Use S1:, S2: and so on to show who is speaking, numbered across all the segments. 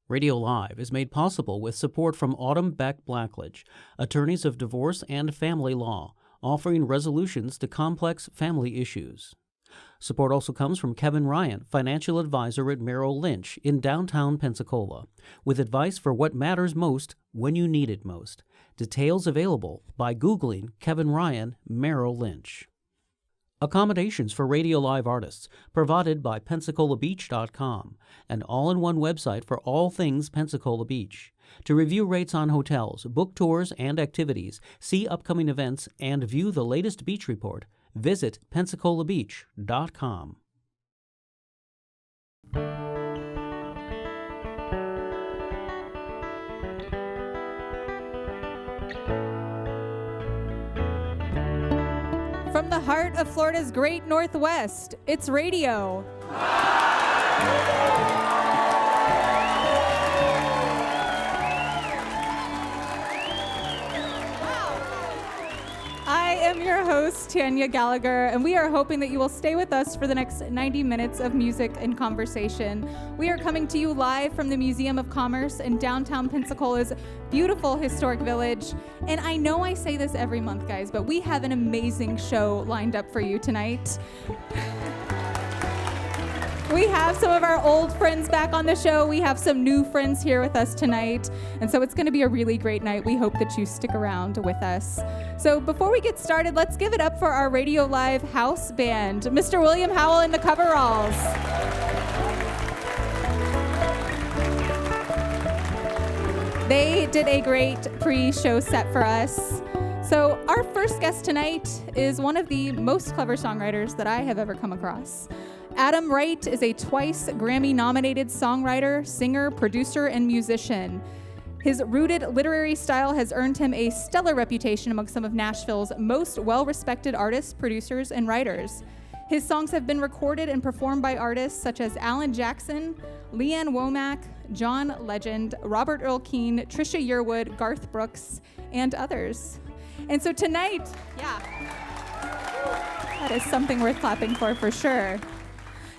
S1: Radio Live is made possible with support from Autumn Beck Blackledge, attorneys of divorce and family law, offering resolutions to complex family issues. Support also comes from Kevin Ryan, financial advisor at Merrill Lynch in downtown Pensacola, with advice for what matters most when you need it most. Details available by Googling Kevin Ryan, Merrill Lynch. Accommodations for Radio Live artists provided by PensacolaBeach.com, an all-in-one website for all things Pensacola Beach. To review rates on hotels, book tours and activities, see upcoming events, and view the latest beach report, visit PensacolaBeach.com.
S2: From the heart of Florida's great Northwest, it's radio. I am your host, Tanya Gallagher, and we are hoping that you will stay with us for the next 90 minutes of music and conversation. We are coming to you live from the Museum of Commerce in downtown Pensacola's beautiful historic village. And I know I say this every month, guys, but we have an amazing show lined up for you tonight. We have some of our old friends back on the show. We have some new friends here with us tonight. And so it's going to be a really great night. We hope that you stick around with us. So before we get started, let's give it up for our Radio Live house band, Mr. William Howell and the Coveralls. They did a great pre-show set for us. So our first guest tonight is one of the most clever songwriters that I have ever come across. Adam Wright is a twice Grammy-nominated songwriter, singer, producer, and musician. His rooted literary style has earned him a stellar reputation among some of Nashville's most well-respected artists, producers, and writers. His songs have been recorded and performed by artists such as Alan Jackson, Leanne Womack, John Legend, Robert Earl Keen, Trisha Yearwood, Garth Brooks, and others. And so tonight, that is something worth clapping for sure.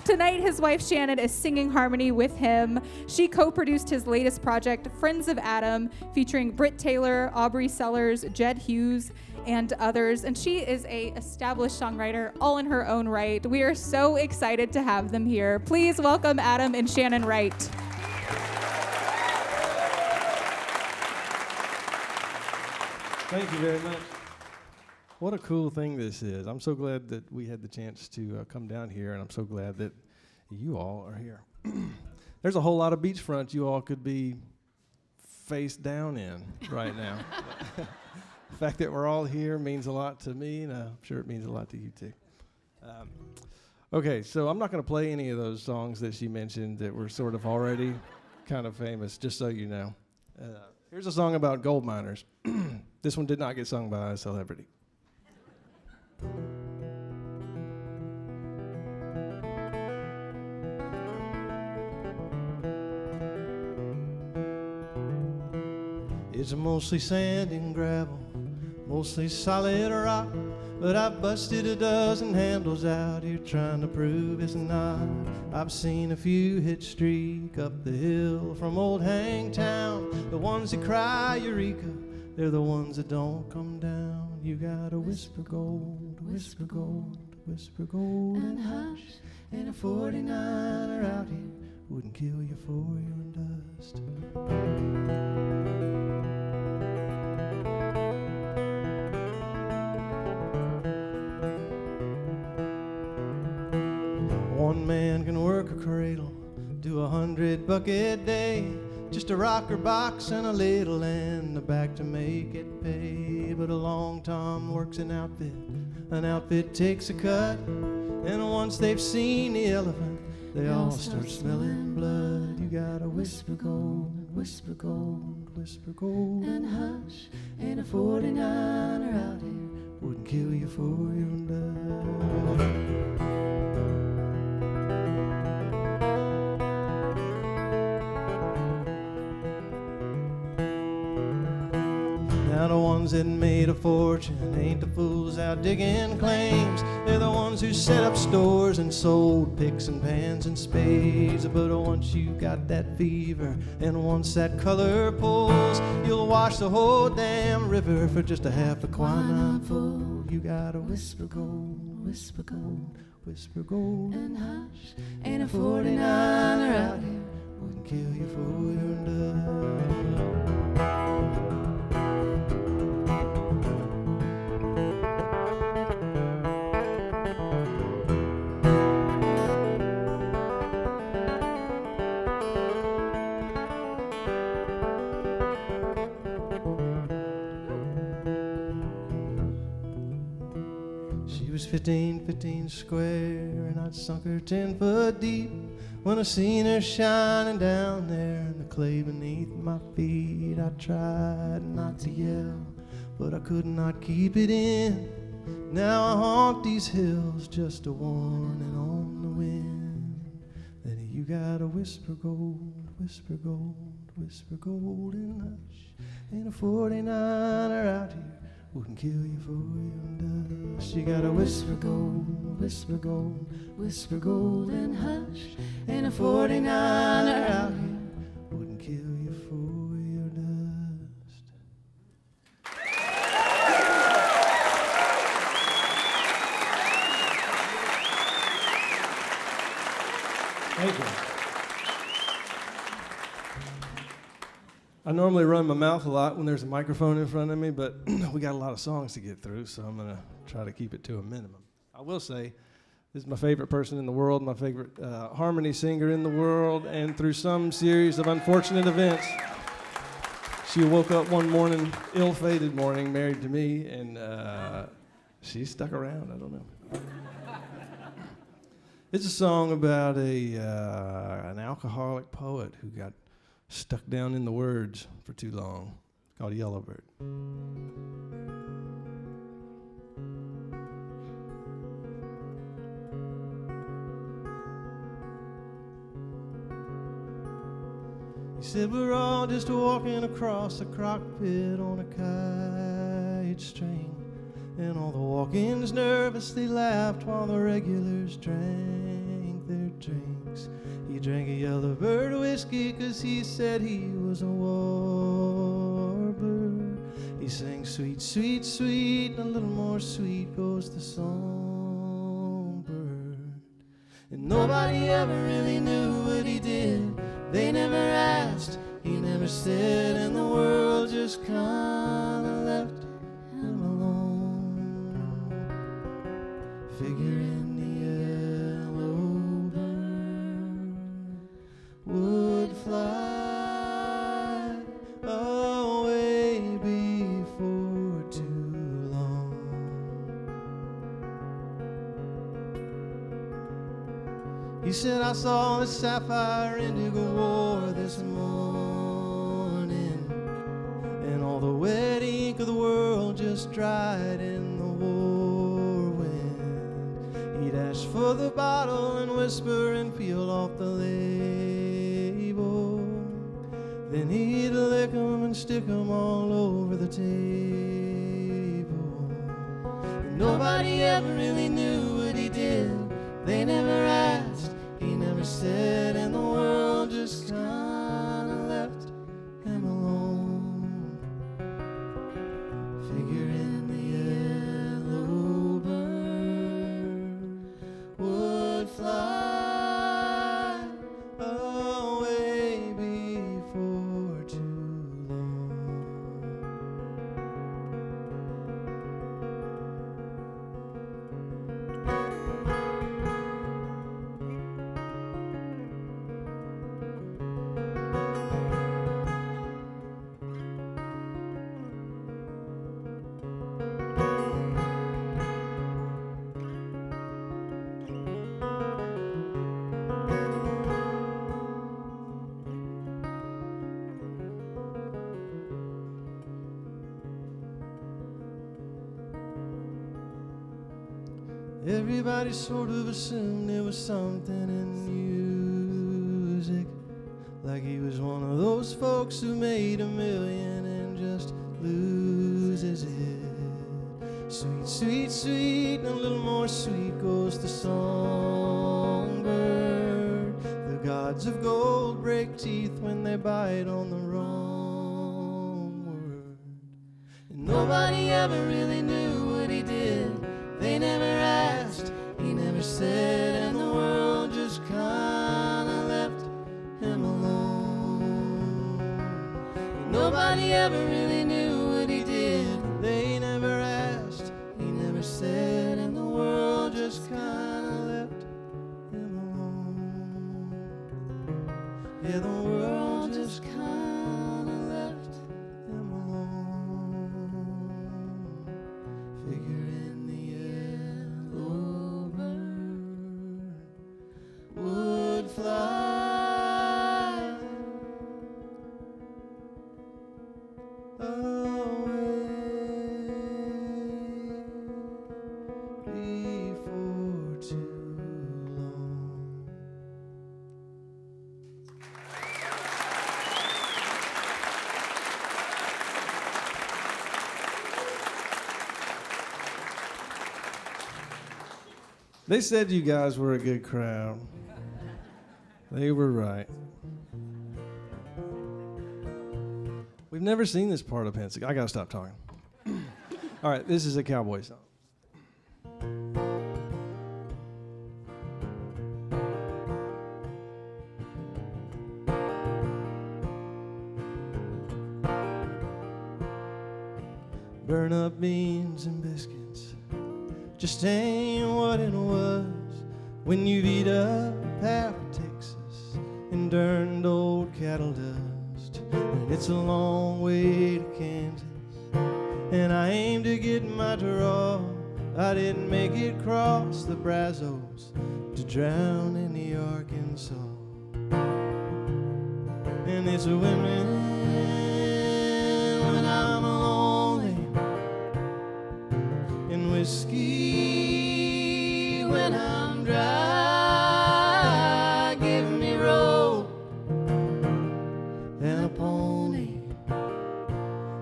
S2: Tonight, his wife Shannon is singing harmony with him. She co-produced his latest project, Friends of Adam, featuring Britt Taylor, Aubrey Sellers, Jed Hughes, and others. And she is an established songwriter all in her own right. We are so excited to have them here. Please welcome Adam and Shannon Wright.
S3: Thank you very much. What a cool thing this is. I'm so glad that we had the chance to come down here, and I'm so glad that you all are here. There's a whole lot of beachfront you all could be face down in right now. The fact that we're all here means a lot to me, and I'm sure it means a lot to you too. Okay, so I'm not going to play any of those songs that she mentioned that were sort of already kind of famous, just so you know. Here's a song about gold miners. This one did not get sung by a celebrity. It's mostly sand and gravel, mostly solid rock, but I've busted a dozen handles out here trying to prove it's not. I've seen a few hit streak up the hill from old Hangtown. The ones that cry Eureka, they're the ones that don't come down. You gotta whisper gold, whisper gold, whisper gold, and hush. And a 49er out here wouldn't kill you for your dust. One man can work a cradle, do 100 bucket day, just a rocker box and a ladle and a back to make it pay. But a long Tom works an outfit takes a cut, and once they've seen the elephant, they all start smelling blood. You gotta whisper gold, whisper gold, whisper gold, and hush. And a 49er out here wouldn't kill you for your blood. Now the ones that made a fortune ain't the fools out digging claims. They're the ones who set up stores and sold picks and pans and spades. But once you got that fever and once that color pulls, you'll wash the whole damn river for just a half a quinine full. You gotta whisper gold, whisper gold, whisper gold and hush. Ain't a 49er out here wouldn't kill you for your love. She was 15 square, and I'd sunk her 10 foot deep when I seen her shining down there in the clay beneath my feet. I tried not to yell, but I could not keep it in. Now I haunt these hills, just a warning on the wind that you gotta whisper gold, whisper gold, whisper gold and hush. Ain't a 49er out here wouldn't kill you for your dust. You gotta whisper gold, whisper gold, whisper gold and hush. Ain't a 49er out here wouldn't kill you for your dust. Thank you. I normally run my mouth a lot when there's a microphone in front of me, but we got a lot of songs to get through, so I'm going to try to keep it to a minimum. I will say, this is my favorite person in the world, my favorite harmony singer in the world, and through some series of unfortunate events, she woke up one morning, ill-fated morning, married to me, and she stuck around. I don't know. It's a song about an alcoholic poet who got stuck down in the words for too long, called Yellowbird. He said we're all just walking across a cockpit on a kite string, and all the walk-ins nervously laughed while the regulars drank their drinks. He drank a Yellowbird whiskey 'cause he said he was a warbird. He sang sweet, sweet, sweet, and a little more sweet goes the songbird. And nobody ever really knew what he did. They never asked, he never said, and the world just kinda left him alone. Figuring would fly away before too long. He said, I saw the sapphire indigo war this morning, and all the wet ink of the world just dried in the war wind. He'd ask for the bottle and whisper and peel off the label. Then he'd lick 'em and stick 'em all over the table. And nobody ever really knew what he did. They never asked, he never said, and the world just kinda left him alone. Figuring the yellow bird would fly away before too long. Everybody sort of assumed there was something in music, like he was one of those folks who made $1 million and just lose loses it. Sweet, sweet, sweet, and a little more sweet goes the songbird. The gods of gold break teeth when they bite on the wrong word. And nobody ever really knew what he did. They never asked, he never said, and the world just kinda left him alone. And nobody ever really knew what he did. They never asked, he never said, and the world just kinda left him alone. Yeah, the world just kinda left him alone. Figure in the yellow bird would fly away before too long. They said you guys were a good crowd. They were right. We've never seen this part of Pensac. I gotta stop talking. All right, this is a cowboy song. Burn up beans and biscuits just ain't what it was when you beat up half of Texas and turned old cattle dust. And it's a long way to Kansas, and I aim to get my draw. I didn't make it cross the Brazos to drown in the Arkansas. And it's a women when I'm lonely, and whiskey when I'm dry. Give me rope and a pony,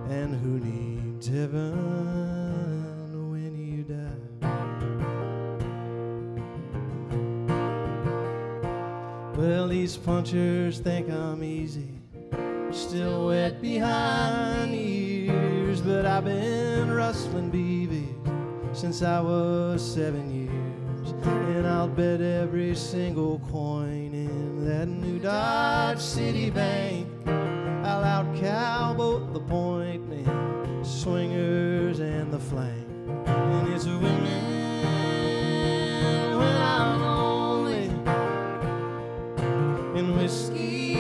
S3: and who needs heaven when you die? Well, these punchers think I'm easy, still wet behind the ears, but I've been rustling beavies since I was 7 years. And I'll bet every single coin in that new Dodge City Bank I'll out-cow both the point and swingers and the flank. And it's a women when I'm lonely, and whiskey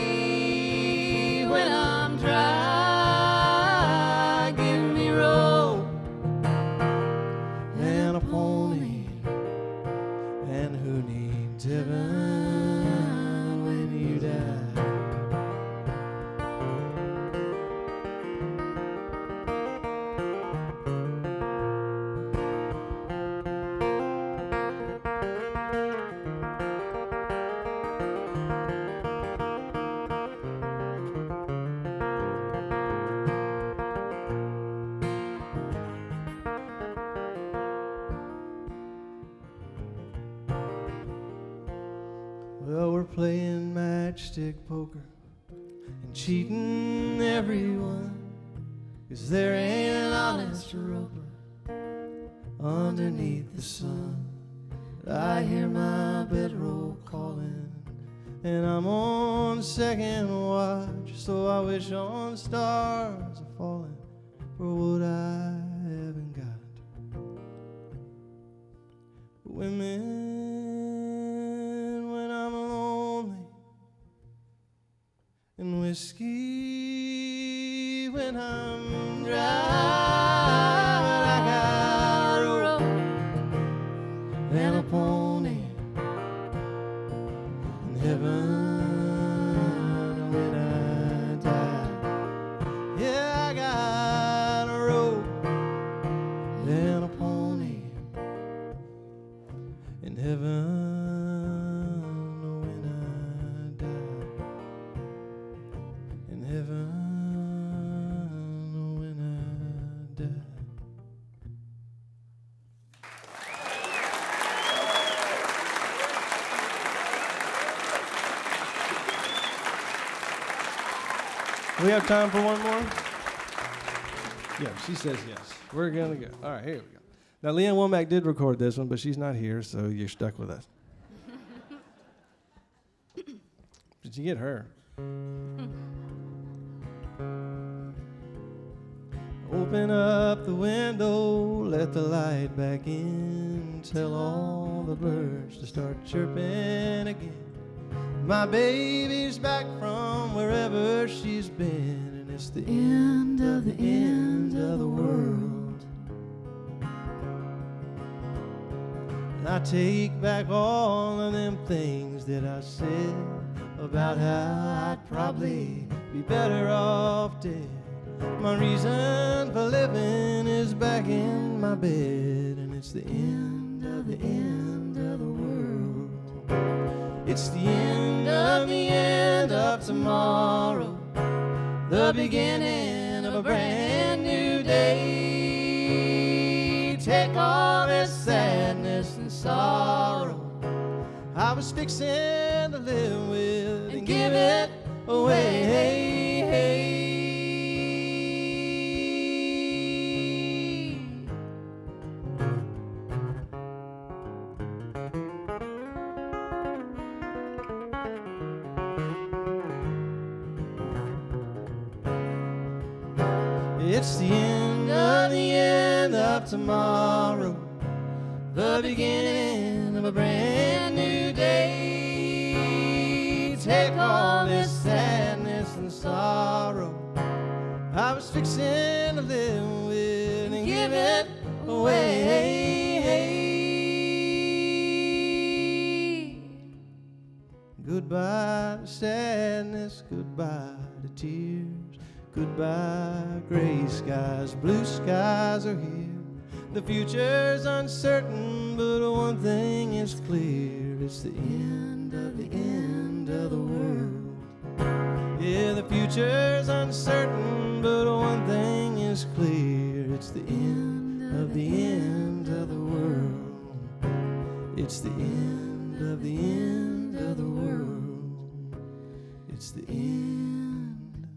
S3: when I'm dry. Give me rope and a pony, and who needs heaven when you die? Well, we're playing matchstick poker and cheating everyone, 'cause there ain't an honest roper underneath the sun. I hear my bedroll calling, and I'm on second watch, so I wish on stars are falling for what I haven't got. Women when I'm lonely, and whiskey when I'm dry. I got a rope and a pony, and heaven when I die. Yeah, I got a rope and a pony, in heaven when I die. In heaven when I die. We have time for one more? Yeah, she says yes. We're going to go. All right, here we go. Now, Leanne Womack did record this one, but she's not here, so you're stuck with us. Did you get her? Open up the window, let the light back in, tell all the birds to start chirping again. My baby's back from wherever she's been, and it's the end of the world. And I take back all of them things that I said about how I'd probably be better off dead. My reason for living is back in my bed, and it's the end of the world. It's the end of tomorrow, the beginning of a brand new day. Take all this sadness and sorrow I was fixing to live with and give it away. It's the end of tomorrow, the beginning of a brand new day. Take all this sadness and sorrow I was fixing to live with and give it away. Goodbye to sadness, goodbye to tears. Goodbye, gray skies, blue skies are here. The future's uncertain, but one thing is clear. It's the end of the world. Yeah, the future's uncertain, but one thing is clear. It's the end of the world. It's the end of the world. It's the end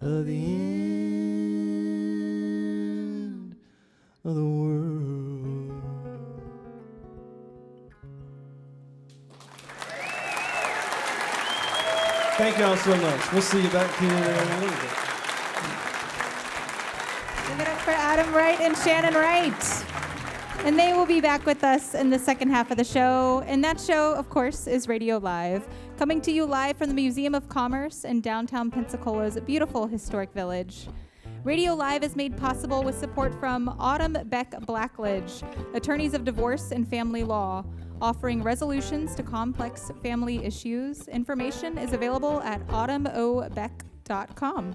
S3: of the end of the world. Thank y'all so much. We'll see you back here in a little bit.
S2: Give it up for Adam Wright and Shannon Wright. And they will be back with us in the second half of the show. And that show, of course, is Radio Live, coming to you live from the Museum of Commerce in downtown Pensacola's beautiful historic village. Radio Live is made possible with support from Autumn Beck Blackledge, attorneys of divorce and family law, offering resolutions to complex family issues. Information is available at autumnobeck.com.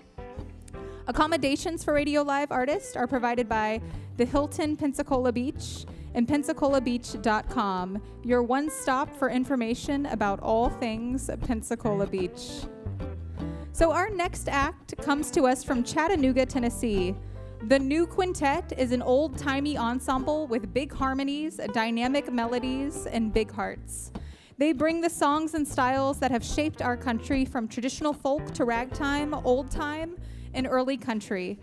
S2: Accommodations for Radio Live artists are provided by the Hilton Pensacola Beach and PensacolaBeach.com, your one stop for information about all things Pensacola Beach. So our next act comes to us from Chattanooga, Tennessee. The New Quintet is an old-timey ensemble with big harmonies, dynamic melodies, and big hearts. They bring the songs and styles that have shaped our country from traditional folk to ragtime, old time, and early country.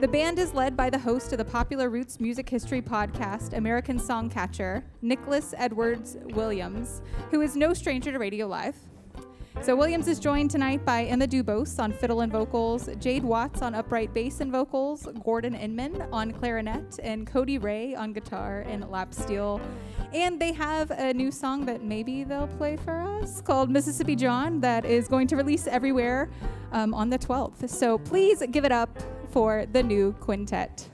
S2: The band is led by the host of the popular Roots music history podcast, American Songcatcher, Nicholas Edwards Williams, who is no stranger to Radio Live. So Williams is joined tonight by Emma Dubose on fiddle and vocals, Jade Watts on upright bass and vocals, Gordon Inman on clarinet, and Cody Ray on guitar and lap steel. And they have a new song that maybe they'll play for us called Mississippi John that is going to release everywhere on the 12th. So please give it up for the New Quintet.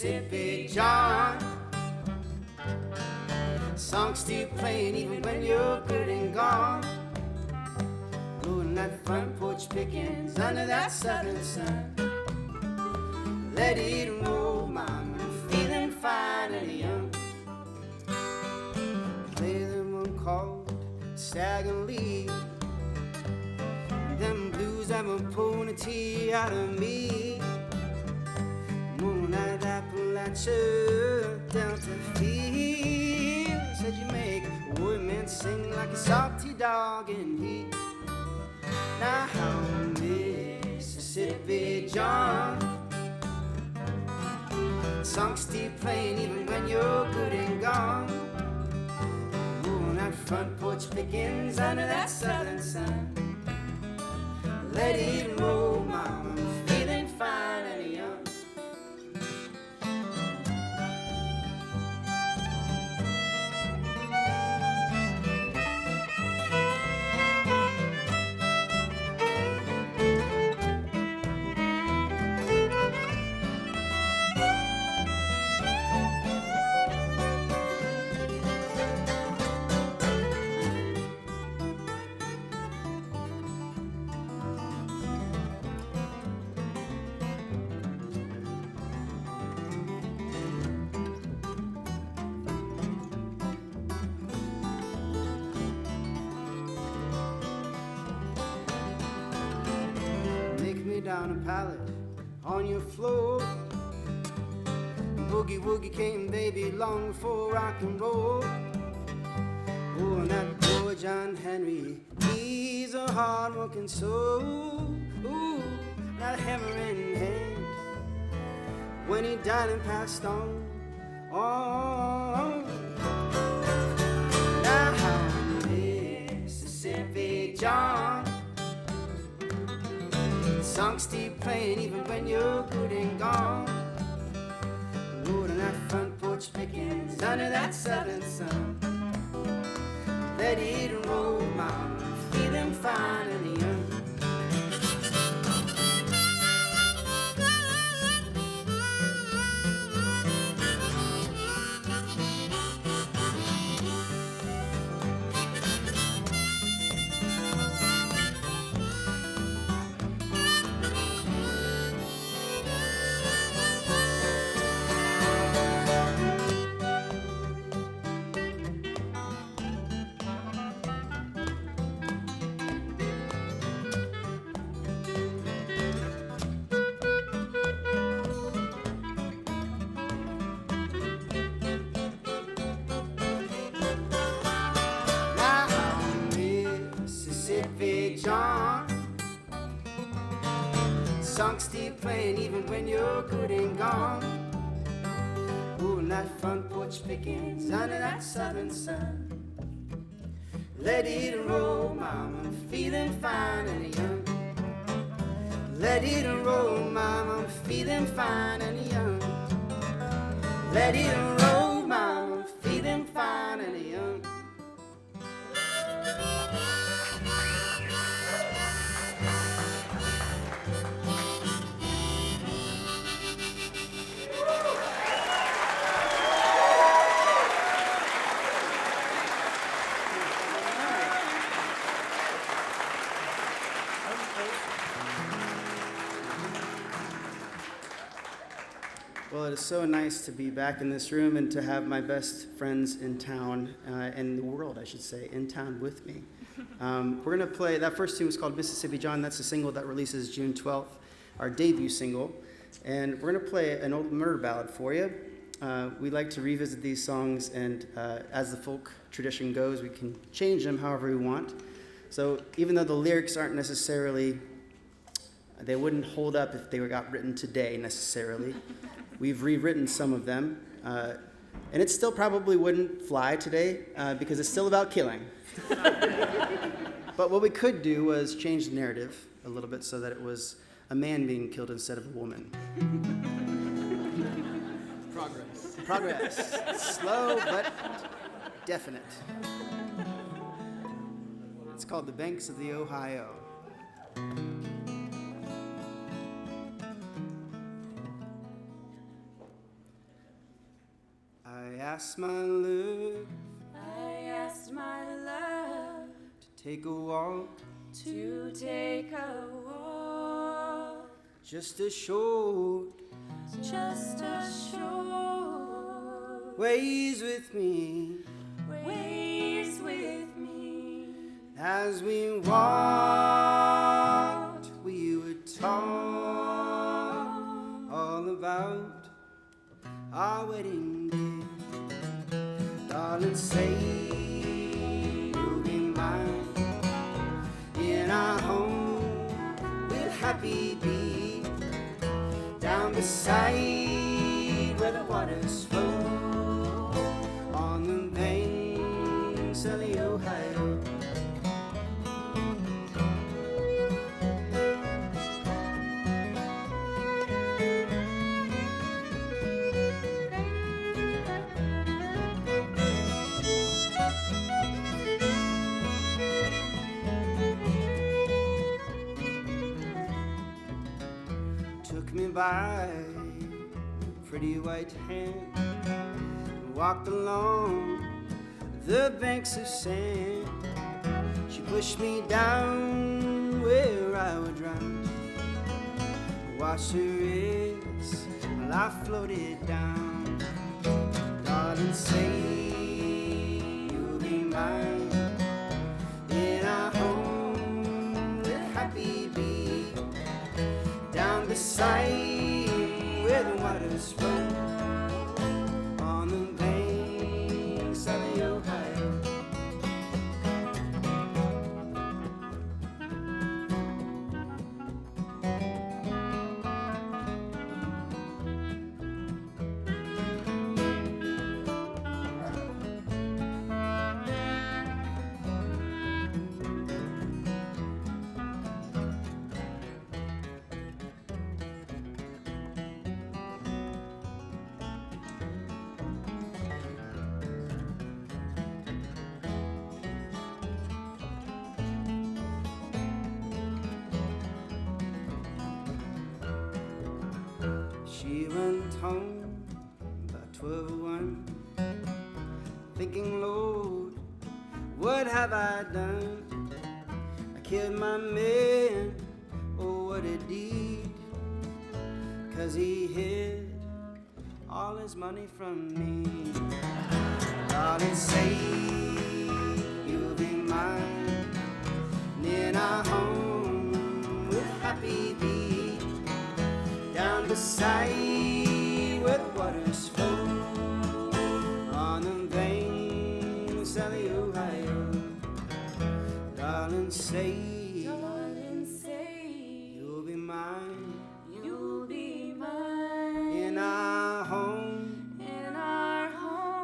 S4: Mississippi John. Song's still playing even when you're good and gone. Blowing that front porch pickings under that southern sun. Let it roll, mama, feeling fine and young. Play them one called Stag and Lee. Them blues have a pony out of me. Moonlight Appalachia, Delta Field. Said you make women sing like a salty dog in heat. Now how Mississippi John. Song's still playing even when you're good and gone. Moonlight front porch pickings under that southern sun. Let it roll, mama, feeling fine and young. Down a pallet on your floor. Boogie woogie came, baby, long before rock and roll. Oh, and that poor John Henry, he's a hard-working soul. Ooh, that hammer in hand when he died and passed on. Oh, now Mississippi John. Song's still playing even when you're good and gone. Rolling that front porch pickings under that southern sun. Let it roll, mama, feeling fine and young. Song's still playing even when you're good and gone. Moonlight front porch pickings under that southern sun. Let it roll, mama, feeling fine and young. Let it roll, mama, feeling fine and young. Let it roll, mama, feeling fine and young. Well, it is so nice to be back in this room and to have my best friends in town, in the world, I should say, in town with me. We're going to play, that first tune was called Mississippi John. That's a single that releases June 12th, our debut single. And we're going to play an old murder ballad for you. We like to revisit these songs, and as the folk tradition goes, we can change them however we want. So even though the lyrics aren't necessarily, they wouldn't hold up if they got written today necessarily. We've rewritten some of them, and it still probably wouldn't fly today because it's still about killing. But what we could do was change the narrative a little bit so that it was a man being killed instead of a woman. Progress. Slow but definite. It's called The Banks of the Ohio. I asked my love to take a walk, just a short ways with me, as we walked, we would talk all about our wedding day. Darling, say you'll be mine. In our home we'll happy be, down beside where the waters flow, on the banks of the Ohio. Took me by pretty white hand, walked along the banks of sand. She pushed me down where I would drown, watched her wrist while I floated down. Darling, say you'll be mine. In our home we'll happy be, down beside where the waters flow, on the banks of the Ohio. She went home about 12:01, thinking, Lord, what have I done? I killed my man, oh what a deed, 'cause he hid all his money from me. Darling, say you'll be mine, and in our home we'll happy be, down beside where the waters flow, on the banks of the Ohio. Darling, say you'll be mine. In our home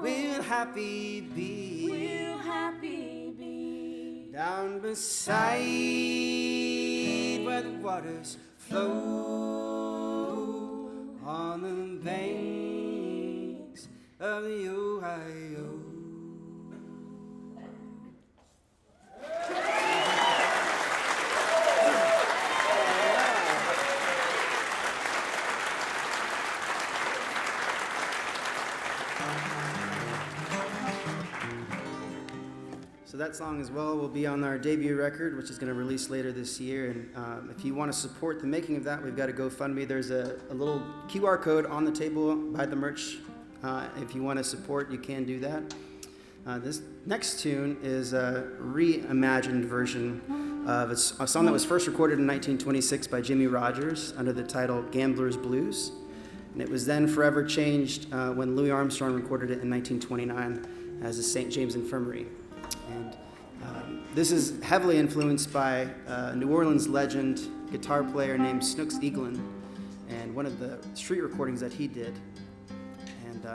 S4: we'll happy be, down beside where the waters flow, on the banks of the Ohio. So that song as well will be on our debut record, which is going to release later this year. And if you want to support the making of that, we've got a GoFundMe. There's a little QR code on the table by the merch. If you want to support, you can do that. This next tune is a reimagined version of a song that was first recorded in 1926 by Jimmy Rogers under the title Gambler's Blues. And it was then forever changed when Louis Armstrong recorded it in 1929 as the St. James Infirmary. And this is heavily influenced by a New Orleans legend guitar player named Snooks Eaglin, and one of the street recordings that he did. And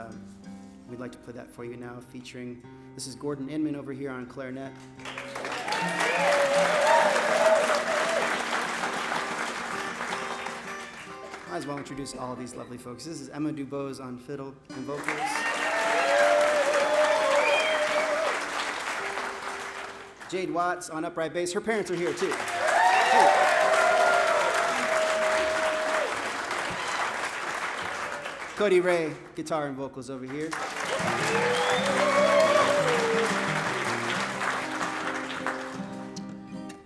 S4: we'd like to play that for you now, featuring, this is Gordon Inman over here on clarinet. Might as well introduce all of these lovely folks. This is Emma Dubose on fiddle and vocals. Jade Watts on upright bass. Her parents are here too. Cody Ray, guitar and vocals over here.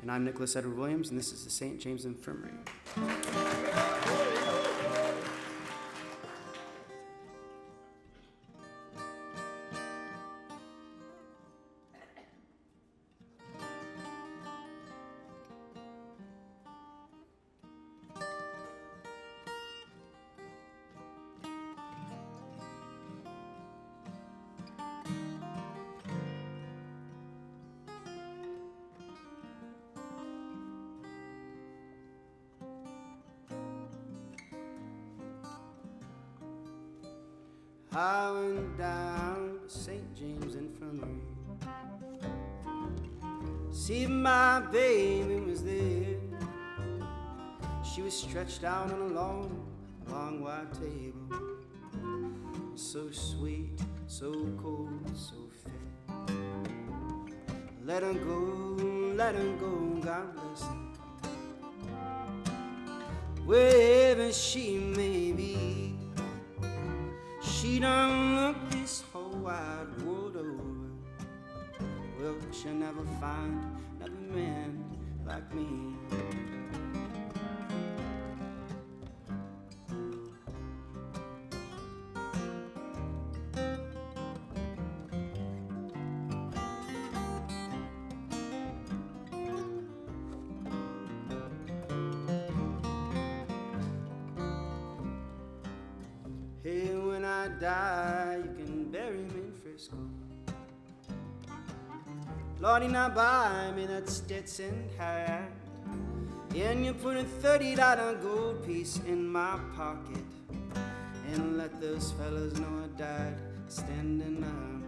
S4: And I'm Nicholas Edward Williams, and this is the St. James Infirmary. I went down to St. James Infirmary. See, my baby was there. She was stretched out on a long, long white table. So sweet, so cold, so fair. Let her go, God bless her. Wherever she may be, she done looked this whole wide world over. Well, she'll never find another man like me. Hey, when I die, you can bury me in Frisco. Lordy, now buy me that Stetson hat, and you put a $30 gold piece in my pocket, and let those fellas know I died standing up.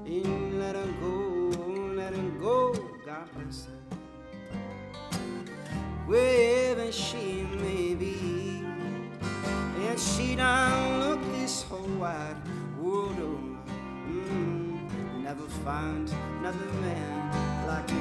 S4: And let her go, God bless her. Wherever she may be, and she done look this whole wide world over. Never find another man like me.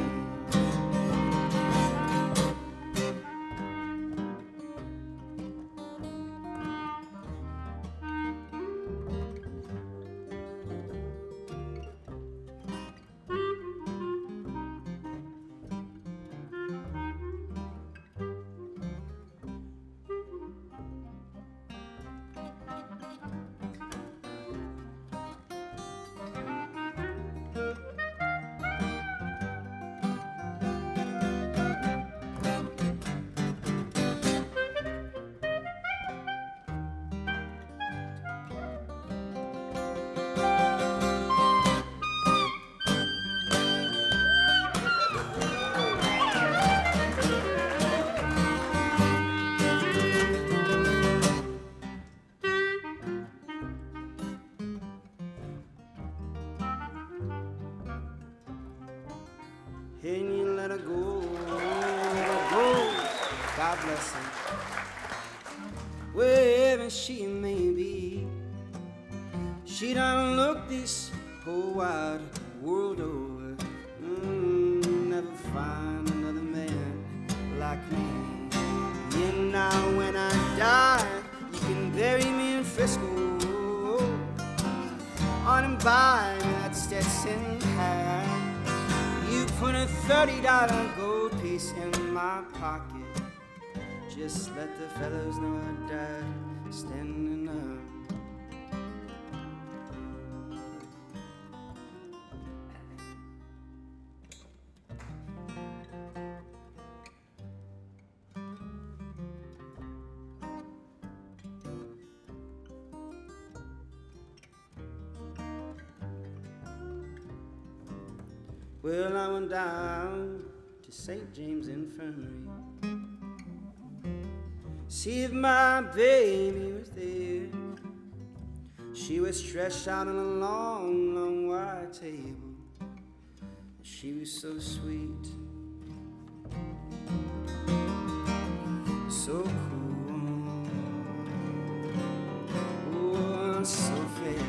S4: And you let her go, God bless her. Wherever she may be, she done looked this whole wide world over. Never find another man like me. And now when I die, you can bury me in Frisco. On and buy me that Stetson hat. You put a $30 gold piece in my pocket. Just let the fellows know I died standing up. Well, I went down to St. James Infirmary. See if my baby was there. She was stretched out on a long, long white table. She was so sweet, so cool, oh, so fair.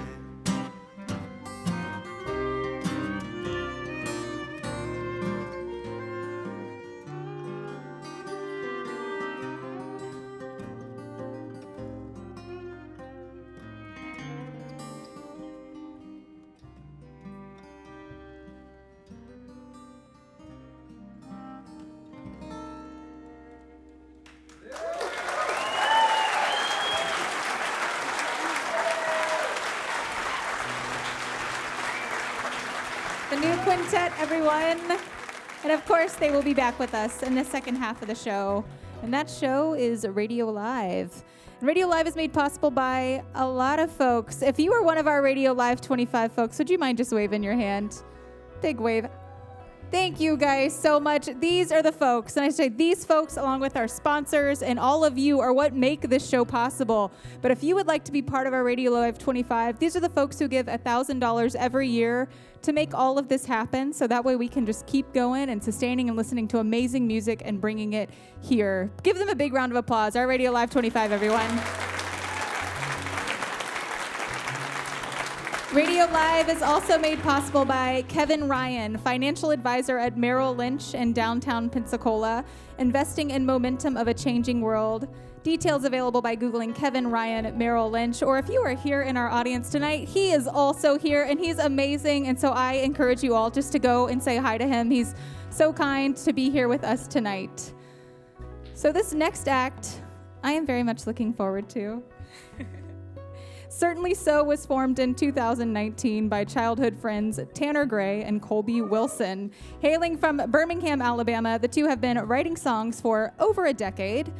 S2: The new Quintet, everyone. And of course, they will be back with us in the second half of the show. And that show is Radio Live. And Radio Live is made possible by a lot of folks. If you are one of our Radio Live 25 folks, would you mind just waving your hand? Big wave. Thank you guys so much. These are the folks, and I say these folks along with our sponsors and all of you are what make this show possible. But if you would like to be part of our Radio Live 25, these are the folks who give $1,000 every year to make all of this happen, so that way we can just keep going and sustaining and listening to amazing music and bringing it here. Give them a big round of applause. Our Radio Live 25, everyone. Radio Live is also made possible by Kevin Ryan, financial advisor at Merrill Lynch in downtown Pensacola, investing in momentum of a changing world. Details available by Googling Kevin Ryan at Merrill Lynch, or if you are here in our audience tonight, he is also here and he's amazing. And so I encourage you all just to go and say hi to him. He's so kind to be here with us tonight. So this next act, I am very much looking forward to. Certainly So was formed in 2019 by childhood friends Tanner Gray and Colby Wilson. Hailing from Birmingham, Alabama, the two have been writing songs for over a decade.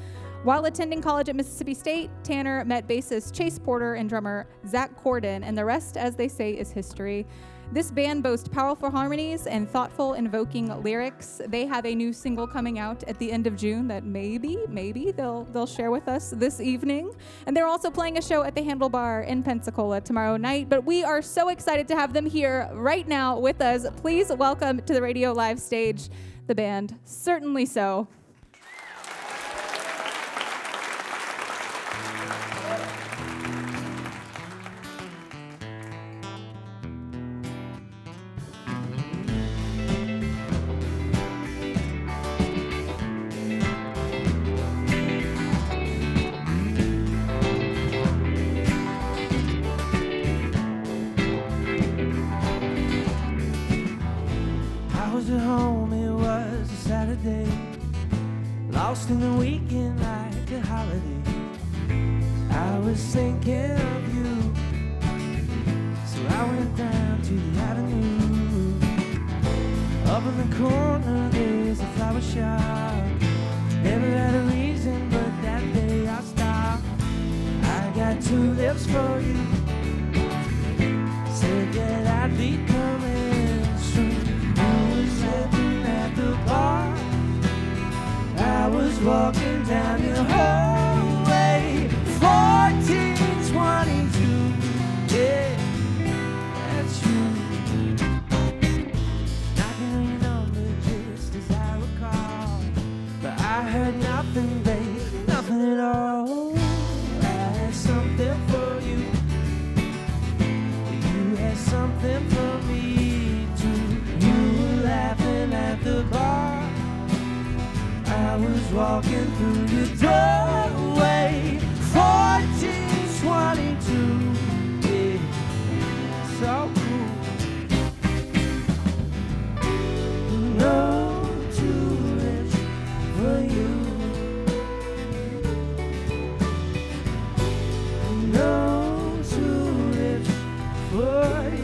S2: While attending college at Mississippi State, Tanner met bassist Chase Porter and drummer Zach Corden, and the rest, as they say, is history. This band boasts powerful harmonies and thoughtful, invoking lyrics. They have a new single coming out at the end of June that maybe they'll share with us this evening. And they're also playing a show at the Handlebar in Pensacola tomorrow night. But we are so excited to have them here right now with us. Please welcome to the Radio Live stage the band Certainly So.
S5: Lost in the weekend like a holiday. I was thinking of you, so I went down to the avenue. Up in the corner there's a flower shop. Never had a reason, but that day I stopped. I got tulips for you. Said that I'd be coming soon. I was sitting at the bar. I was walking down the hallway, 1422, yeah, that's you. Knocking on your number just as I recall, but I heard nothing, babe, nothing at all. I had something for you, you had something for me too. You were laughing at the bar. I was walking through the doorway, 1422, yeah, so cool. No tulips for you. No tulips for you.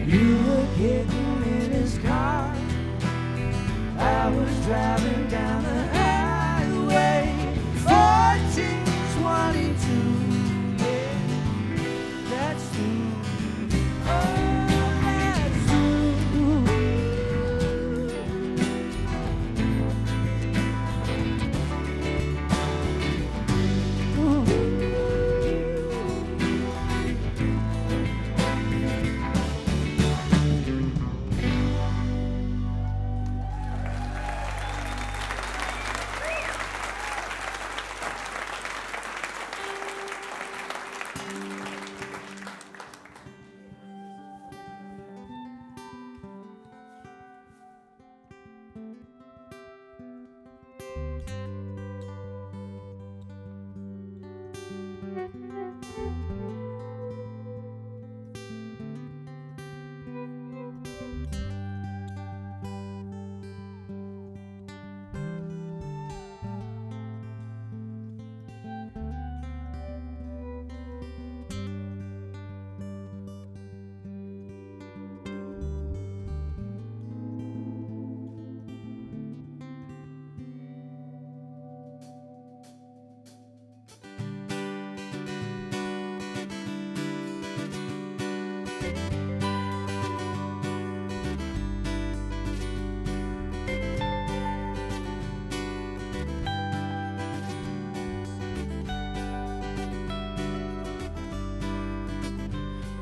S5: You were getting in his car. I I was driving down the highway 1422. Yeah, that's true. Oh, that's true.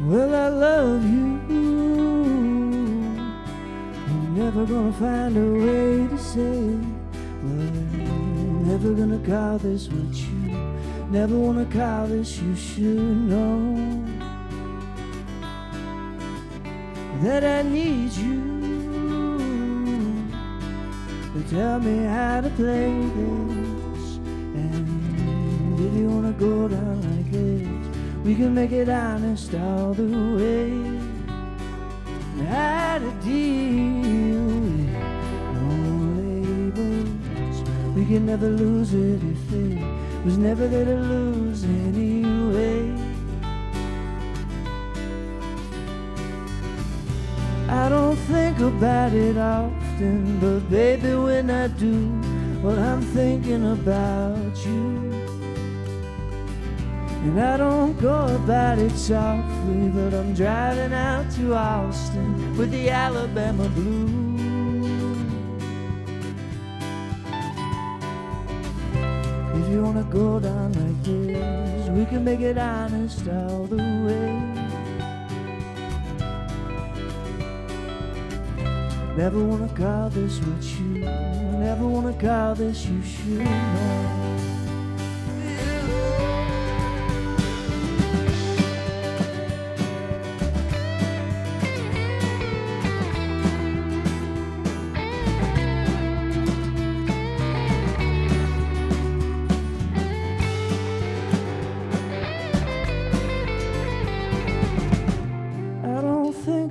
S5: Well, I love you. I'm never gonna find a way to say it. Well, I'm never gonna call this what you never wanna call this. You should know that I need you to tell me how to play this. And if you wanna go down like this, we can make it honest all the way. How to deal with no labels. We can never lose it if it was never there to lose anyway. I don't think about it often, but baby, when I do, well, I'm thinking about you. And I don't go about it softly, but I'm driving out to Austin with the Alabama blues. If you wanna go down like this, we can make it honest all the way. Never wanna call this what you never wanna call this, you should know.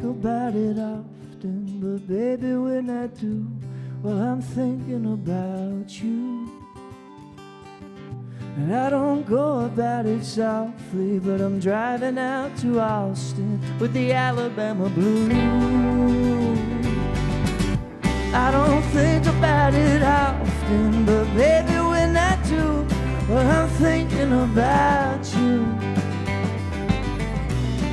S5: About it often, but baby, when I do, well, I'm thinking about you. And I don't go about it softly, but I'm driving out to Austin with the Alabama blues. I don't think about it often, but baby, when I do, well, I'm thinking about you.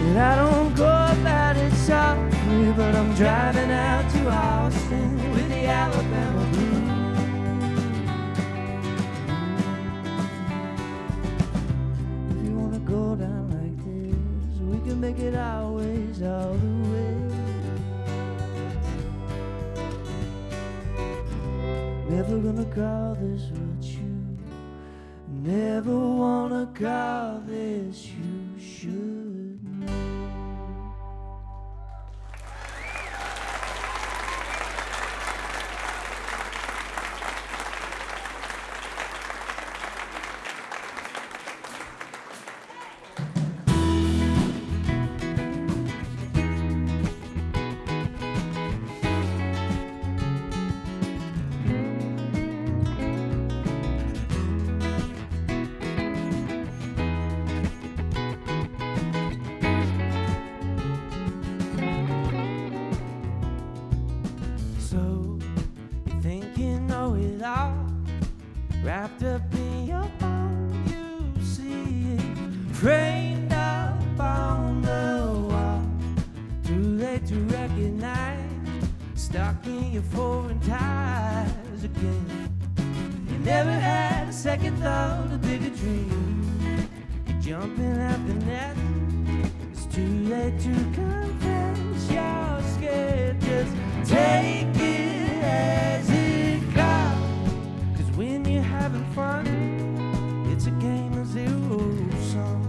S5: And I don't go about it softly, but I'm driving out to Austin with the Alabama blues. If you wanna go down like this, we can make it our ways all the way. Never gonna call this what you never wanna call this, you should. wrapped up in your own. You see it framed up on the wall. Too late to recognize, stuck in your foreign ties again. You never had a second thought, a bigger dream. You're jumping at the net. It's too late to confess you're scared. Just take it as it comes. 'Cause when you're having fun, it's a game of zero-sum.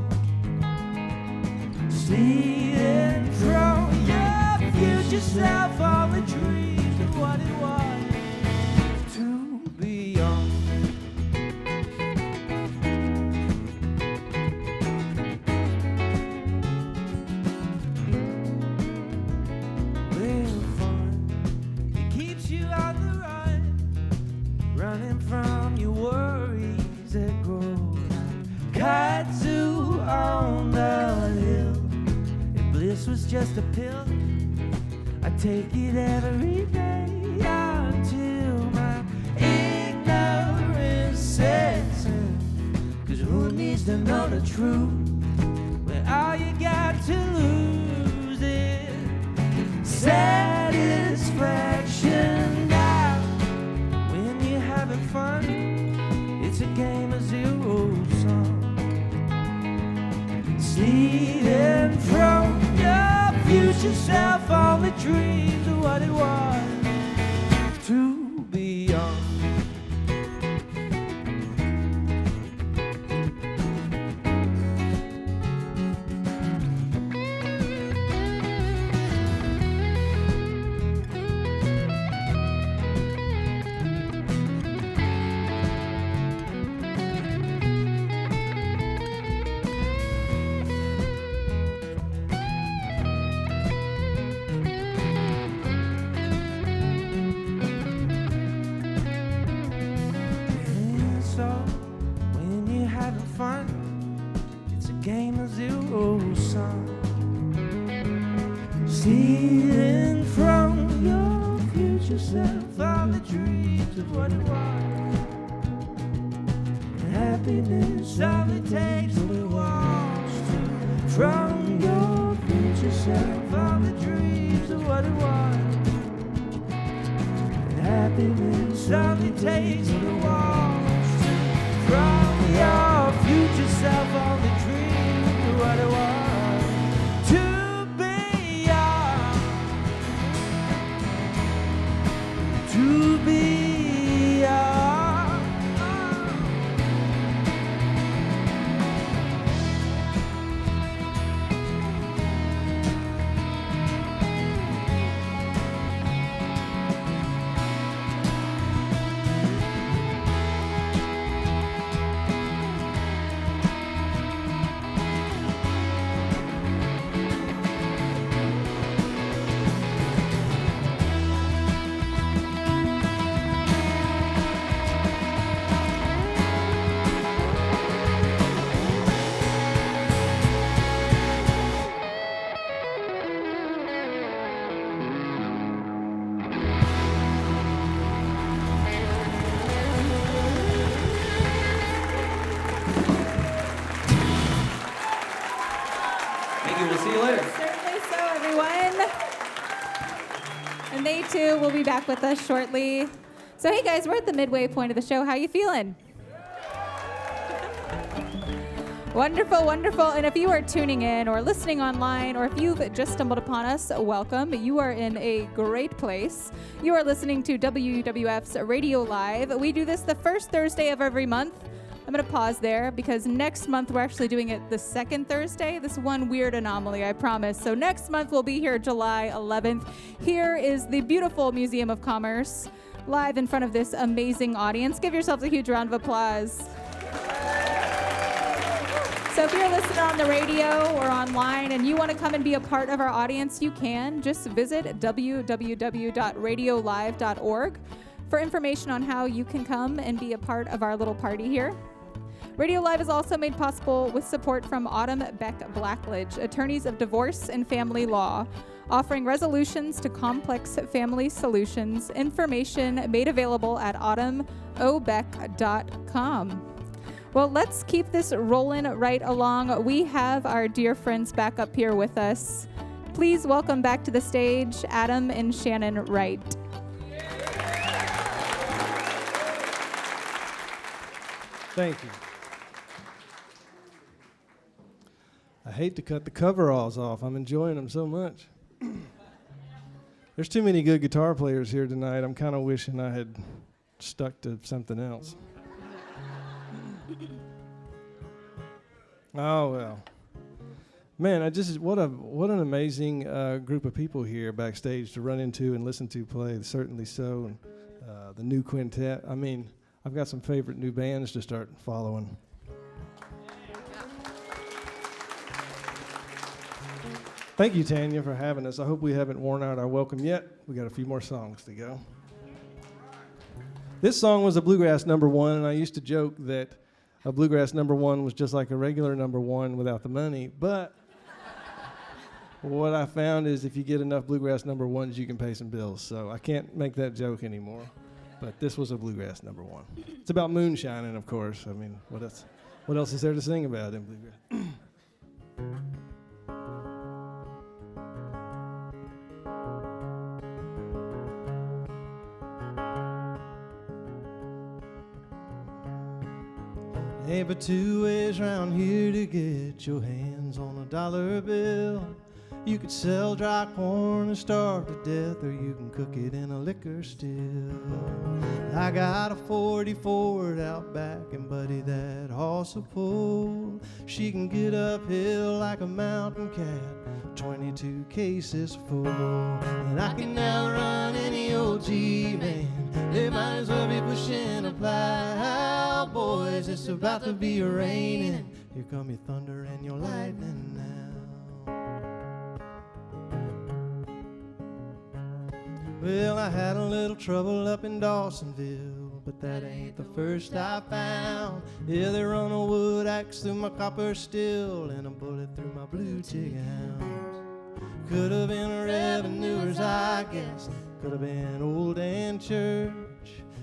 S5: Stealing from your future self all the dreams of what it was to be young. Little fun, it keeps you on the run, running from your worries that grow like kudzu on the hill. If bliss was just a pill, I take it every day until my ignorance sets in. 'Cause who needs to know the truth when all you got to lose is satisfaction? Now, when you're having fun, it's a game of zero-sum. Stealing from your future self all the dreams of what it was to be young. And so, when you're having fun, it's a game of zero-sum. Stealing from your future self all the dreams of what it was. Happiness all it takes to walk from your future self all the dreams of what it was. Happiness all it takes to walk from your future self all the dreams of what it was to be young. To be young.
S6: Thank you. We'll see you later.
S2: Certainly so, everyone. And they too will be back with us shortly. So hey guys, we're at the midway point of the show. How you feeling? Wonderful, wonderful. And if you are tuning in or listening online, or if you've just stumbled upon us, welcome. You are in a great place. You are listening to WWF's Radio Live. We do this the first Thursday of every month. I'm going to pause there because next month we're actually doing it the second Thursday. This is one weird anomaly, I promise. So next month we'll be here July 11th. Here is the beautiful Museum of Commerce, live in front of this amazing audience. Give yourselves a huge round of applause. So if you're listening on the radio or online and you want to come and be a part of our audience, you can. Just visit www.radiolive.org for information on how you can come and be a part of our little party here. Radio Live is also made possible with support from Autumn Beck Blackledge, attorneys of divorce and family law, offering resolutions to complex family solutions. Information made available at autumnbeckblackledge.org. obeck.com. Well, let's keep this rolling right along. We have our dear friends back up here with us. Please welcome back to the stage Adam and Shannon Wright.
S3: Thank you. I hate to cut the coveralls off. I'm enjoying them so much. There's too many good guitar players here tonight. I'm kind of wishing I had stuck to something else. Oh, well. Man, what an amazing group of people here backstage to run into and listen to play. Certainly so. And the new Quintet. I mean, I've got some favorite new bands to start following. Thank you, Tanya, for having us. I hope we haven't worn out our welcome yet. We got a few more songs to go. This song was a bluegrass number one, and I used to joke that a bluegrass number one was just like a regular number one without the money. But what I found is if you get enough bluegrass number ones, you can pay some bills. So I can't make that joke anymore. But this was a bluegrass number one. It's about moonshining, of course. I mean, what else is there to sing about in bluegrass? Ain't but two ways round here to get your hands on a dollar bill. You could sell dry corn and starve to death, or you can cook it in a liquor still. I got a 40 Ford out back, and buddy, that horse will pull. She can get uphill like a mountain cat, 22 cases full. And I can outrun any old G-man. They might as well be pushing a plow. Boys, it's about to be raining. Here come your thunder and your lightning now. Well, I had a little trouble up in Dawsonville, but that ain't the first I found. Yeah, they run a wood axe through my copper steel and a bullet through my blue tick hounds. Could have been revenuers, I guess. Could have been old and church.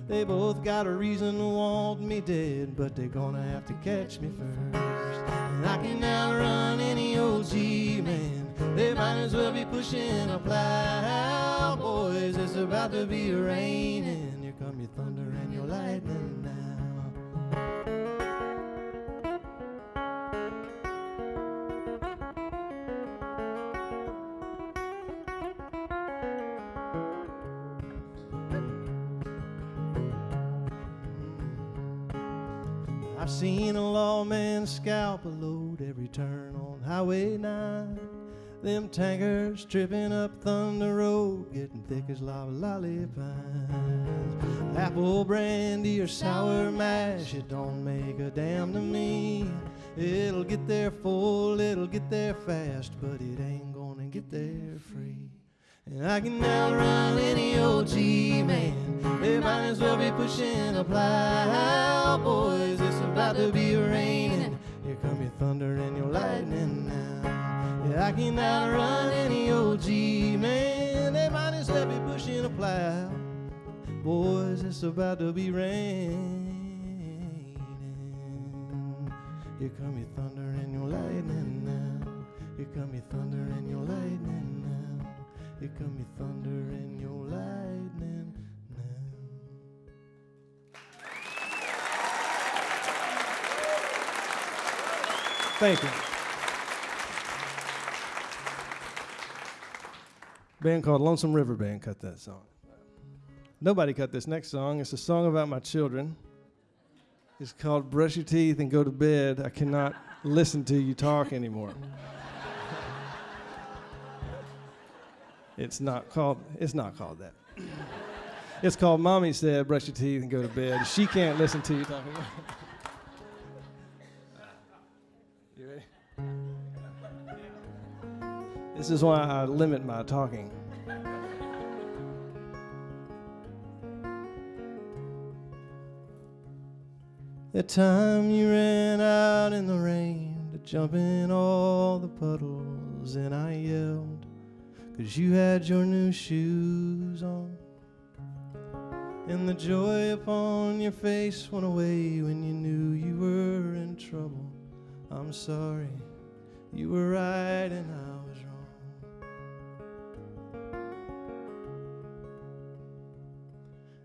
S3: They both got a reason to want me dead, but they're gonna have to catch me first. And I can outrun any old G-man. They might as well be pushing a plow. Boys, it's about to be raining. Here come your thunder and your lightning now. I've seen a lawman scalp a load every turn on Highway 9. Them tankers tripping up Thunder Road, getting thick as lolly pines. Apple brandy or sour mash, it don't make a damn to me. It'll get there full, it'll get there fast, but it ain't gonna get there free. And I can outrun any old G-man. They might as well be pushing a plow. Boys, it's about to be raining. Here come your thunder and your lightning now. Yeah, I can outrun any old G-man. They might as well be pushing a plow. Boys, it's about to be raining. Here come your thunder and your lightning now. Here come your thunder and your lightning now. Here come your thunder and your lightning now. Thank you. Band called Lonesome River Band cut that song. Nobody cut this next song. It's a song about my children. It's called Brush Your Teeth and Go to Bed. I cannot listen to you talk anymore. It's not called that. It's called Mommy Said Brush Your Teeth and Go to Bed. She can't listen to you talking. You ready? This is why I limit my talking. That time you ran out in the rain to jump in all the puddles, and I yelled 'cause you had your new shoes on. and the joy upon your face went away when you knew you were in trouble. I'm sorry, you were right and I was wrong.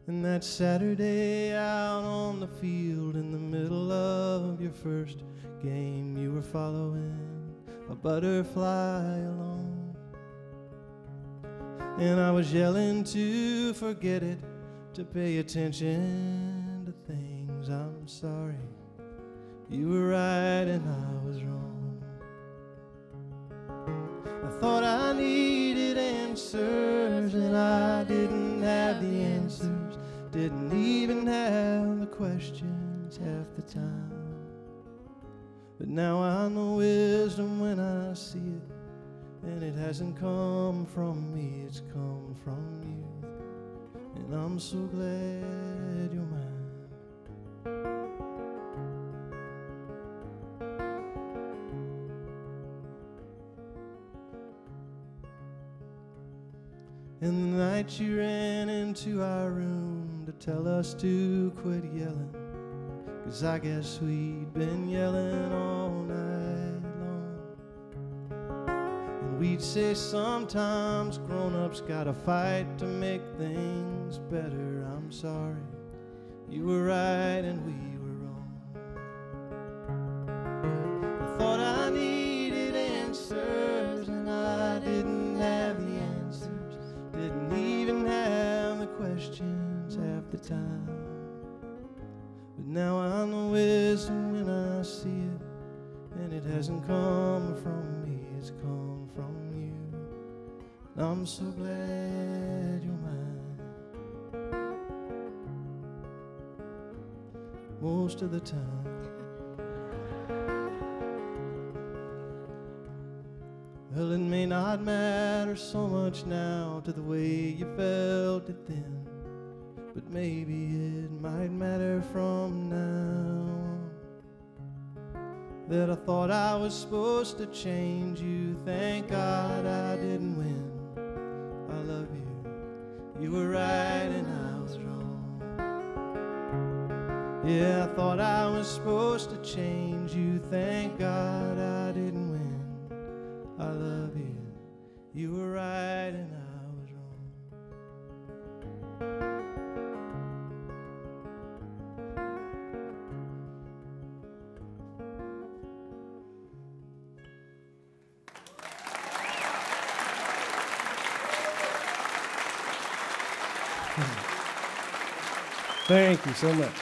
S3: And that Saturday out on the field in the middle of your first game, you were following a butterfly along. And I was yelling to forget it, to pay attention to things. I'm sorry, you were right and I was wrong. I thought I needed answers and I didn't have the answers. Didn't even have the questions half the time. But now I know wisdom when I see it, and it hasn't come from me, it's come from you. And I'm so glad you're mine. And the night you ran into our room to tell us to quit yelling, 'cause I guess we'd been yelling all night long. And we'd say sometimes grown-ups gotta fight to make things better. I'm sorry, you were right and we were wrong. I thought I needed answers and I didn't have the answers. Didn't even have the questions half the time. But now I know wisdom when I see it, and it hasn't come from me, it's come from you. And I'm so glad you're mine. Most of the time. Well, it may not matter so much now to the way you felt it then, but maybe it might matter from now on. That I thought I was supposed to change you, thank God I didn't win. I love you, you were right and I was wrong. Yeah, I thought I was supposed to change you, thank God I didn't win. I love you, you were right and I was wrong. Thank you so much.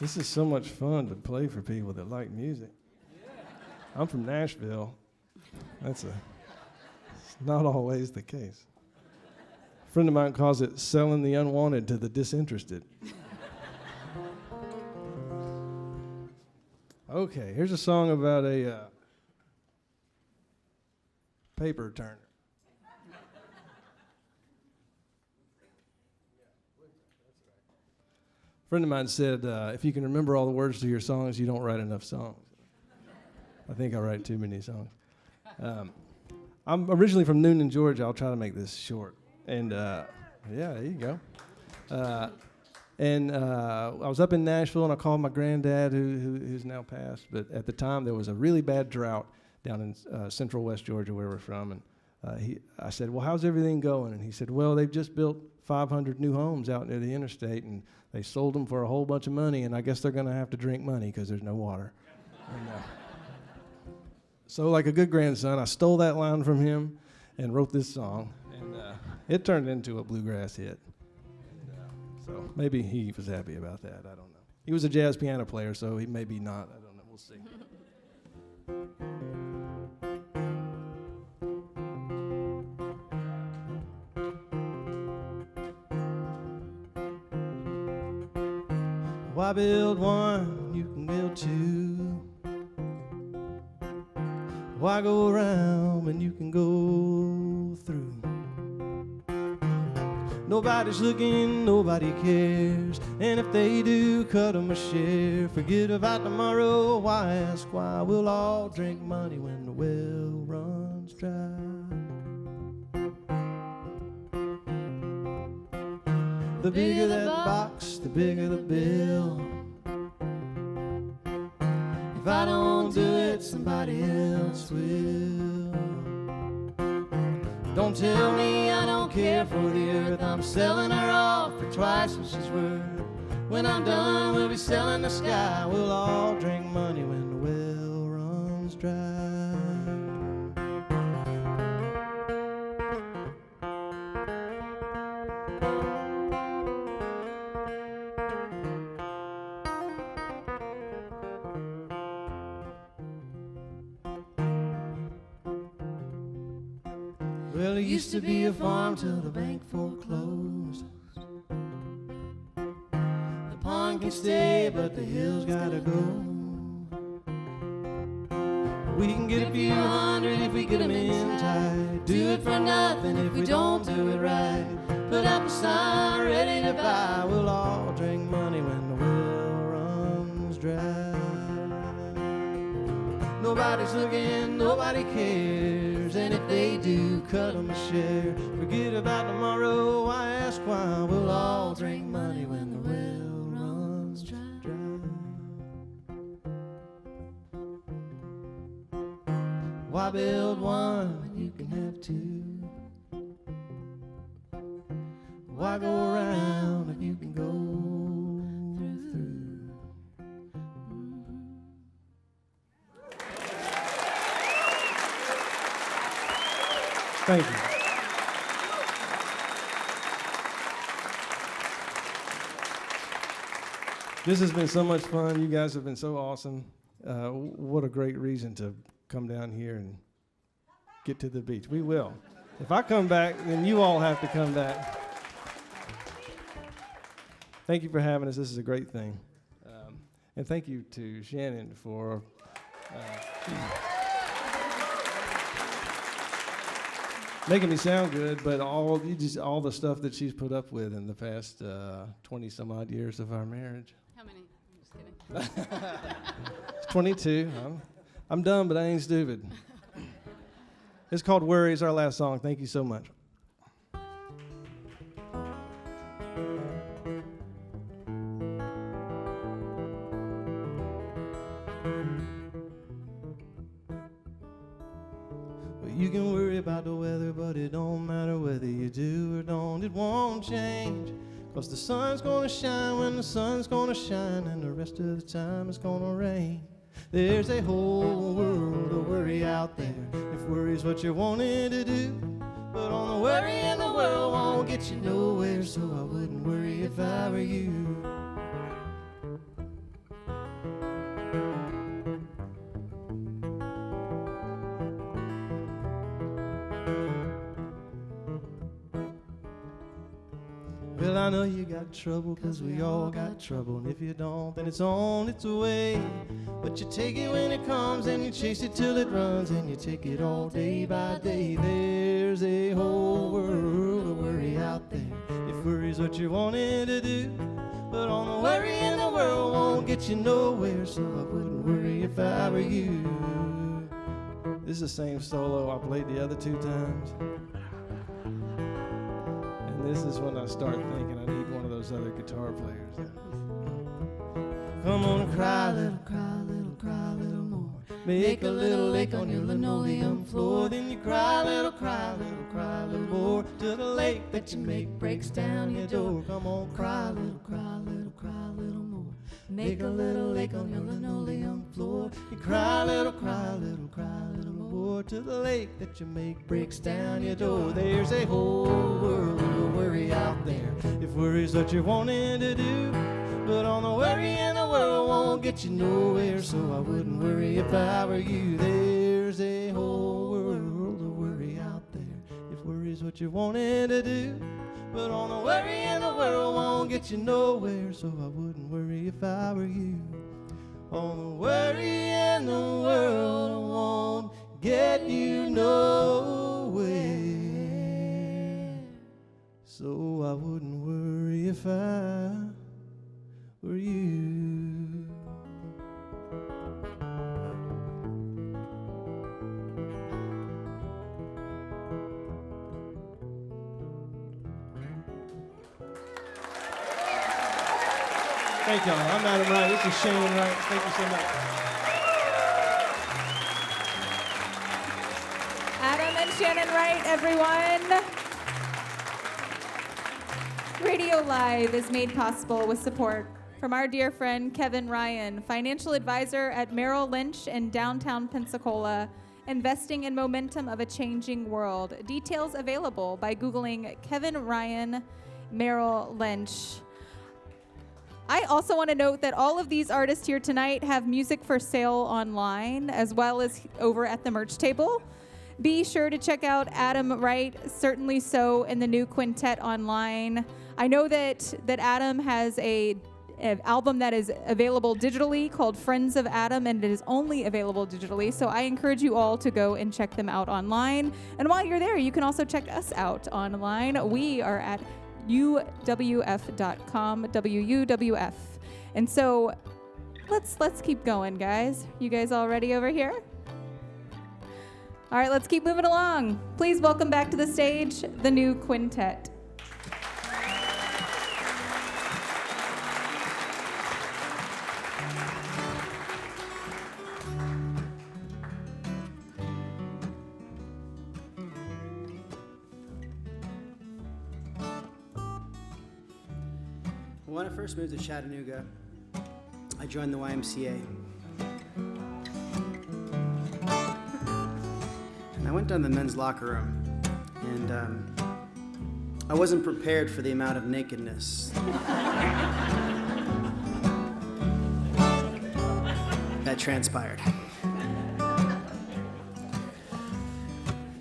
S3: This is so much fun to play for people that like music. I'm from Nashville. It's not always the case. A friend of mine calls it selling the unwanted to the disinterested. Okay, here's a song about a paper turner. A friend of mine said, if you can remember all the words to your songs, you don't write enough songs. I think I write too many songs. I'm originally from Noonan, Georgia. I'll try to make this short. And yeah, there you go. I was up in Nashville, and I called my granddad, who's now passed. But at the time, there was a really bad drought down in central West Georgia, where we're from. And I said, well, how's everything going? And he said, well, they've just built 500 new homes out near the interstate, and they sold them for a whole bunch of money, and I guess they're going to have to drink money because there's no water. And, so like a good grandson, I stole that line from him and wrote this song, and it turned into a bluegrass hit. And, so maybe he was happy about that. I don't know. He was a jazz piano player, so he maybe not. I don't know. We'll see. Why build one? You can build two. Why go around when you can go through? Nobody's looking, nobody cares, and if they do, cut them a share. Forget about tomorrow, why ask why? We'll all drink money when the well runs dry. The bigger that box, the bigger the bill. If I don't do it, somebody else will. Don't tell me I don't care for the earth. I'm selling her off for twice what she's worth. When I'm done, we'll be selling the sky. We'll all drink money when the well runs dry. Well, it used to be a farm till the bank foreclosed. The pond can stay, but the hill's gotta go. We can get a few hundred if we get 'em in tight. Do it for nothing if we don't do it right. Put up a sign ready to buy. We'll all drink money when the well runs dry. Nobody's looking, nobody cares, and if they do, cut 'em a share. Forget about tomorrow, why ask why? We'll all drink money when the well runs dry. Why build one when you can have two? Why go around if you can go through? Thank you. This has been so much fun. You guys have been so awesome. What a great reason to come down here and get to the beach. We will. If I come back, then you all have to come back. Thank you for having us. This is a great thing. And thank you to Shannon for making me sound good, but all the stuff that she's put up with in the past 20 some odd years of our marriage.
S7: How many? I'm just kidding.
S3: It's 22. I'm dumb, but I ain't stupid. It's called Worry. It's our last song. Thank you so much. You can worry about the weather, but it don't matter whether you do or don't. It won't change, 'cause the sun's gonna shine when the sun's gonna shine, and the rest of the time it's gonna rain. There's a whole world of worry out there, if worry's what you're wanting to do. But all the worry in the world won't get you nowhere, so I wouldn't worry if I were you. Well, I know you got trouble, 'cause we all got trouble. And if you don't, then it's on its way. But you take it when it comes, and you chase it till it runs, and you take it all day by day. There's a whole world of worry out there, if worry's what you're wanting to do. But all the worry in the world won't get you nowhere, so I wouldn't worry if I were you. This is the same solo I played the other 2 times. This is when I start thinking I need one of those other guitar players. Come on and cry, little cry, little cry, little more. Make a little lake on your linoleum floor. Then you cry, little cry, little cry, little more. To the lake that you make breaks down your door. Come on, cry, little cry, little cry, little more. Make a little lake on your linoleum floor. You cry, little cry, little cry, little more. To the lake that you make breaks down your door. There's a whole world of worry out there, if worry's what you're wanting to do. But all the worry in the world won't get you nowhere, so I wouldn't worry if I were you. There's a whole world of worry out there, if worry's what you're wanting to do. But all the worry in the world won't get you nowhere, so I wouldn't worry if I were you. All the worry in the world won't get you nowhere, so I wouldn't worry if I were you. Thank y'all. I'm Adam Wright. This is Shannon Wright. Thank you so much.
S2: Adam and Shannon Wright, everyone. Radio Live is made possible with support from our dear friend Kevin Ryan, financial advisor at Merrill Lynch in downtown Pensacola, investing in momentum of a changing world. Details available by Googling Kevin Ryan, Merrill Lynch. I also want to note that all of these artists here tonight have music for sale online as well as over at the merch table. Be sure to check out Adam Wright, Certainly So, in the new Quintet online. I know that Adam has an album that is available digitally called Friends of Adam, and it is only available digitally, so I encourage you all to go and check them out online. And while you're there, you can also check us out online. We are at uwf.com, WUWF. And so let's keep going, guys. You guys all ready over here? All right, let's keep moving along. Please welcome back to the stage the new Quintet.
S4: When I first moved to Chattanooga, I joined the YMCA. And I went down to the men's locker room, and I wasn't prepared for the amount of nakedness that transpired.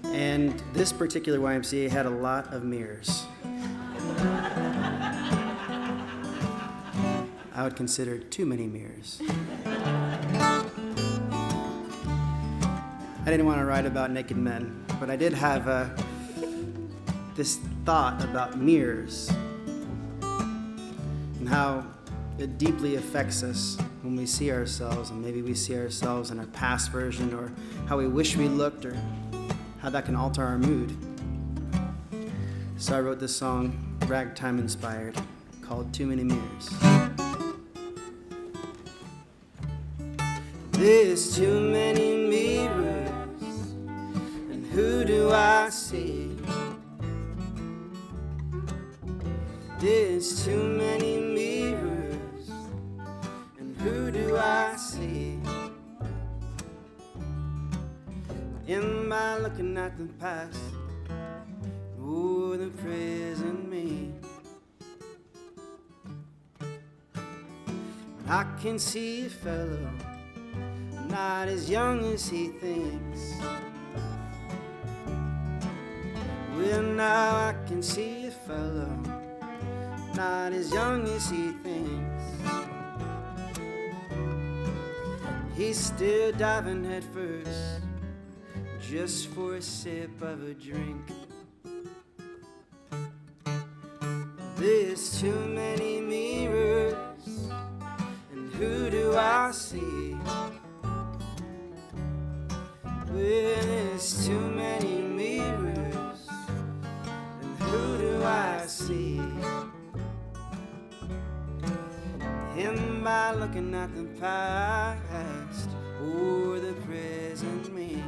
S4: And this particular YMCA had a lot of mirrors. I would consider too many mirrors. I didn't want to write about naked men, but I did have this thought about mirrors and how it deeply affects us when we see ourselves, and maybe we see ourselves in our past version, or how we wish we looked, or how that can alter our mood. So I wrote this song, ragtime inspired, called Too Many Mirrors. There's too many mirrors, and who do I see? There's too many mirrors, and who do I see? Am I looking at the past, or the present me? I can see a fellow not as young as he thinks. Well, now I can see a fellow not as young as he thinks. He's still diving head first just for a sip of a drink. There's too many mirrors, and who do I see? Well, there's too many mirrors, and who do I see? Am I looking at the past, or the present me?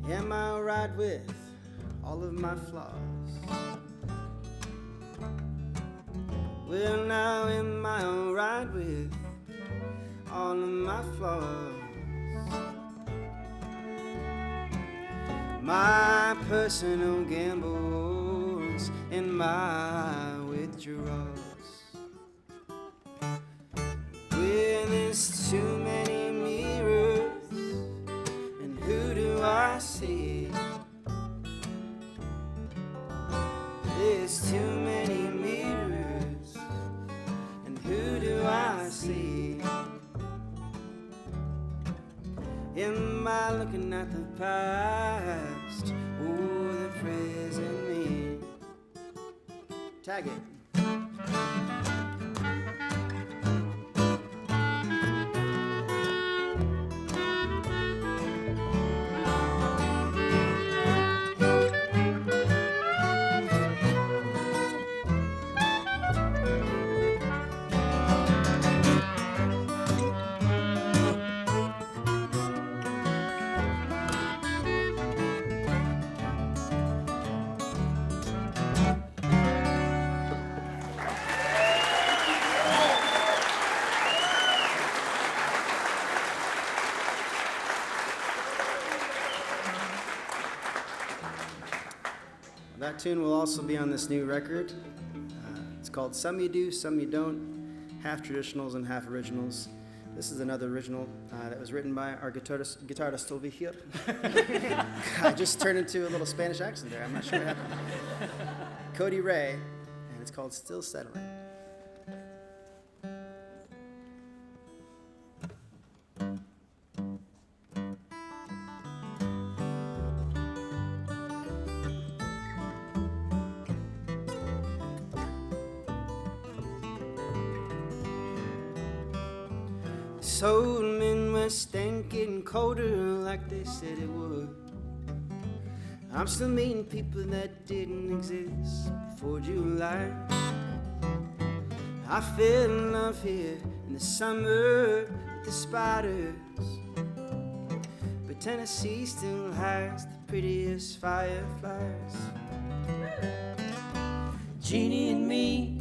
S4: Am I alright with all of my flaws? Well, now am I alright with all of my flaws? My personal gambles and my withdrawals. Well, there's too many mirrors, and who do I see? There's too many mirrors, past or the present me. Tag it. That tune will also be on this new record. It's called Some You Do, Some You Don't, half traditionals and half originals. This is another original that was written by our guitarist over here. I just turned into a little Spanish accent there. I'm not sure what happened. Cody Ray, and it's called Still Settling. Soul men were stinking colder like they said it would. I'm still meeting people that didn't exist before July. I fell in love here in the summer with the spiders, but Tennessee still has the prettiest fireflies. Jeannie and me,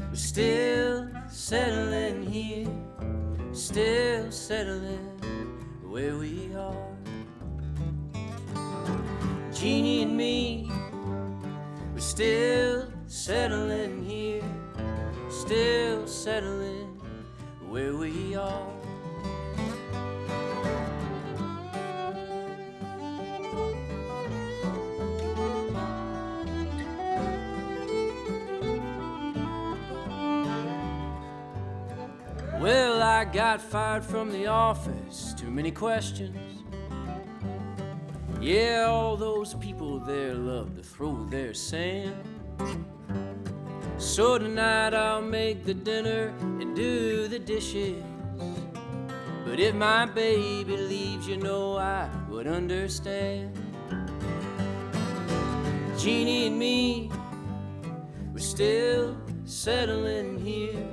S4: we're still settling here, still settling where we are. Jeannie and me, we're still settling here, still settling where we are. Well, I got fired from the office, too many questions. Yeah, all those people there love to throw their sand. So tonight I'll make the dinner and do the dishes. But if my baby leaves, you know I would understand. Jeannie and me, we're still settling here,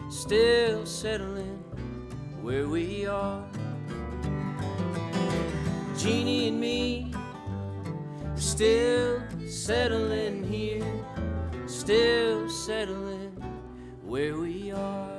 S4: still settling where we are. Jeannie and me, we're still settling here, still settling where we are.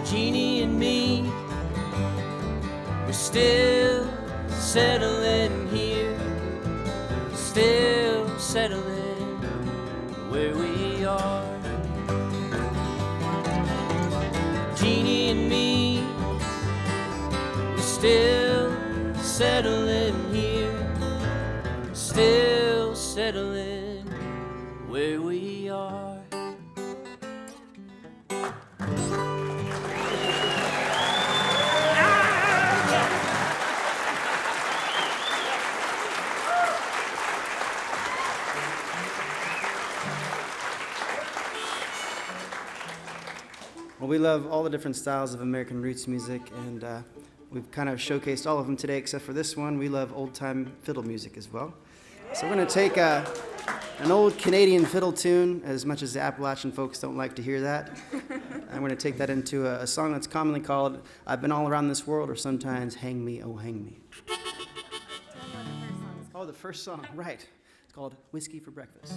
S4: Jeannie and me, we're still settling here, still settling where we are. Jeannie and me, we're still settling here, still settling where we are. Well, we love all the different styles of American roots music, and we've kind of showcased all of them today except for this one. We love old-time fiddle music as well. So we're going to take an old Canadian fiddle tune, as much as the Appalachian folks don't like to hear that. I'm going to take that into a song that's commonly called I've Been All Around This World, or sometimes Hang Me, Oh Hang Me. Oh, the first song, right. It's called Whiskey for Breakfast.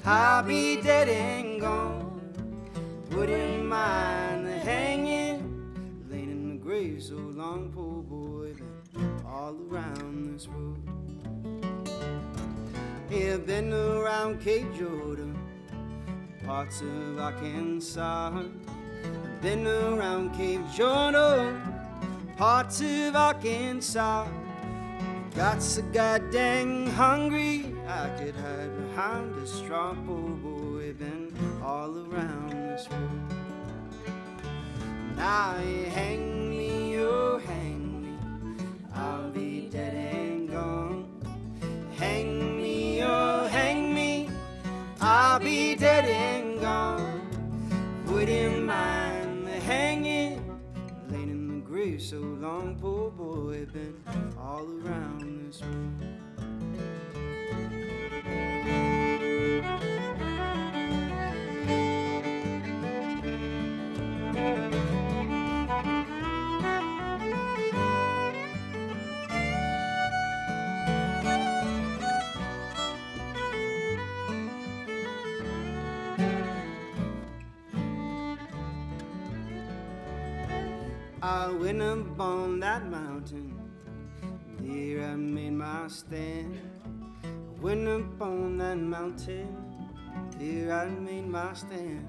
S4: I'll be dead and gone. Wouldn't mind hanging, laying in the grave so long, poor boy, been all around this road. Yeah, been around Cape Jordan, parts of Arkansas. Been around Cape Jordan, parts of Arkansas. Got so goddamn hungry, I could hide behind a straw, poor boy, been all around this road. Now you hang me, oh hang me, I'll be dead and gone. Hang me, oh hang me, I'll be dead and gone. Wouldn't mind the hanging, laying in the grave so long, poor boy, been all around this road. I went up on that mountain, there I made my stand. I went up on that mountain, there I made my stand.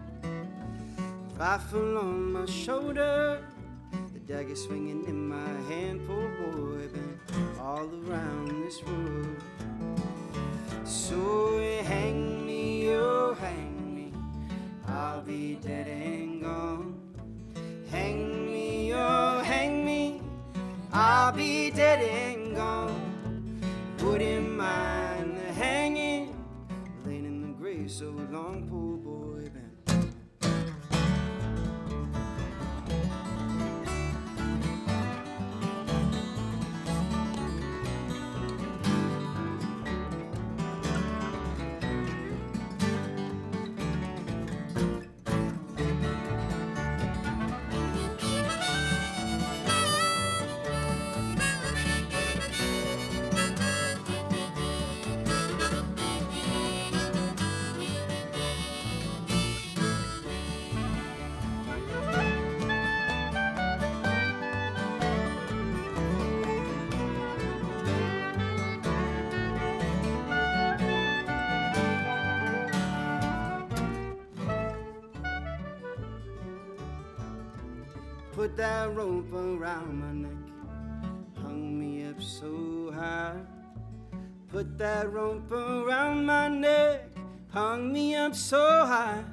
S4: Rifle on my shoulder, the dagger swinging in my hand. Poor boy, been all around this road. So hang me, oh hang me, I'll be dead and gone. Hang me, oh hang me, I'll be dead and gone. Wouldn't mind the hanging, laying in the grave so long, poor boy, been. Put that rope around my neck, hung me up so high. Put that rope around my neck, hung me up so high.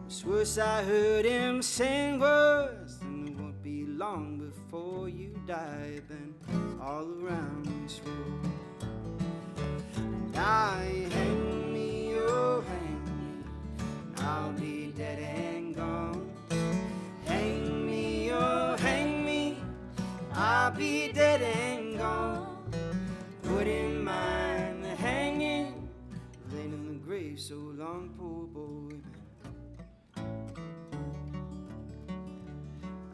S4: It's worse I heard him saying was, and it won't be long before you die. Then all around this road, die, hang me, oh hang me, I'll be dead and gone. Hang me, oh hang me, I'll be dead and gone. Wouldn't mind the hanging, laying in the grave so long, poor boy.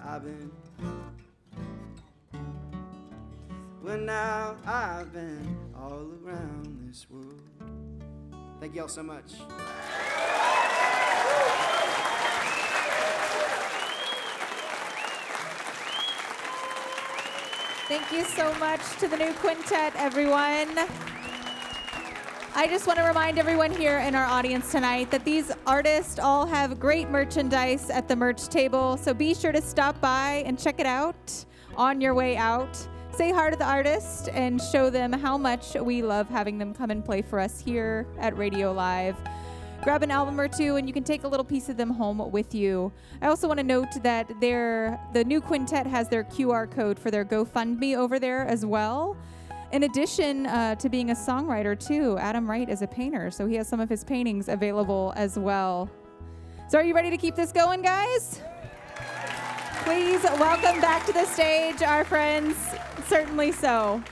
S4: I've been, well now I've been all around this world. Thank y'all so much.
S2: Thank you so much to the new Quintet, everyone. I just want to remind everyone here in our audience tonight that these artists all have great merchandise at the merch table, so be sure to stop by and check it out on your way out. Say hi to the artist and show them how much we love having them come and play for us here at Radio Live. Grab an album or two and you can take a little piece of them home with you. I also want to note that the new Quintet has their QR code for their GoFundMe over there as well. In addition to being a songwriter too, Adam Wright is a painter, so he has some of his paintings available as well. So are you ready to keep this going, guys? Please welcome back to the stage our friends, Certainly So.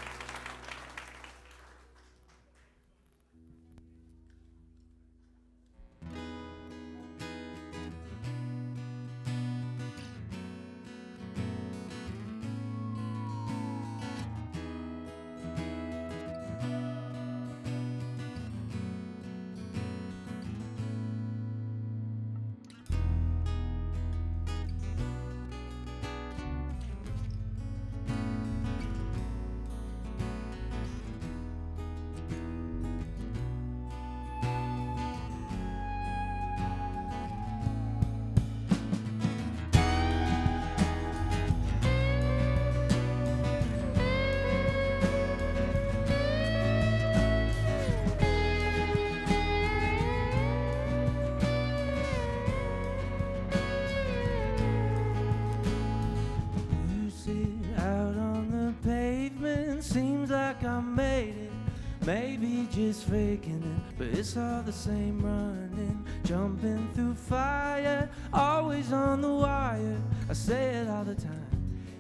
S5: Maybe just faking it, but it's all the same. Running, jumping through fire, always on the wire. I say it all the time,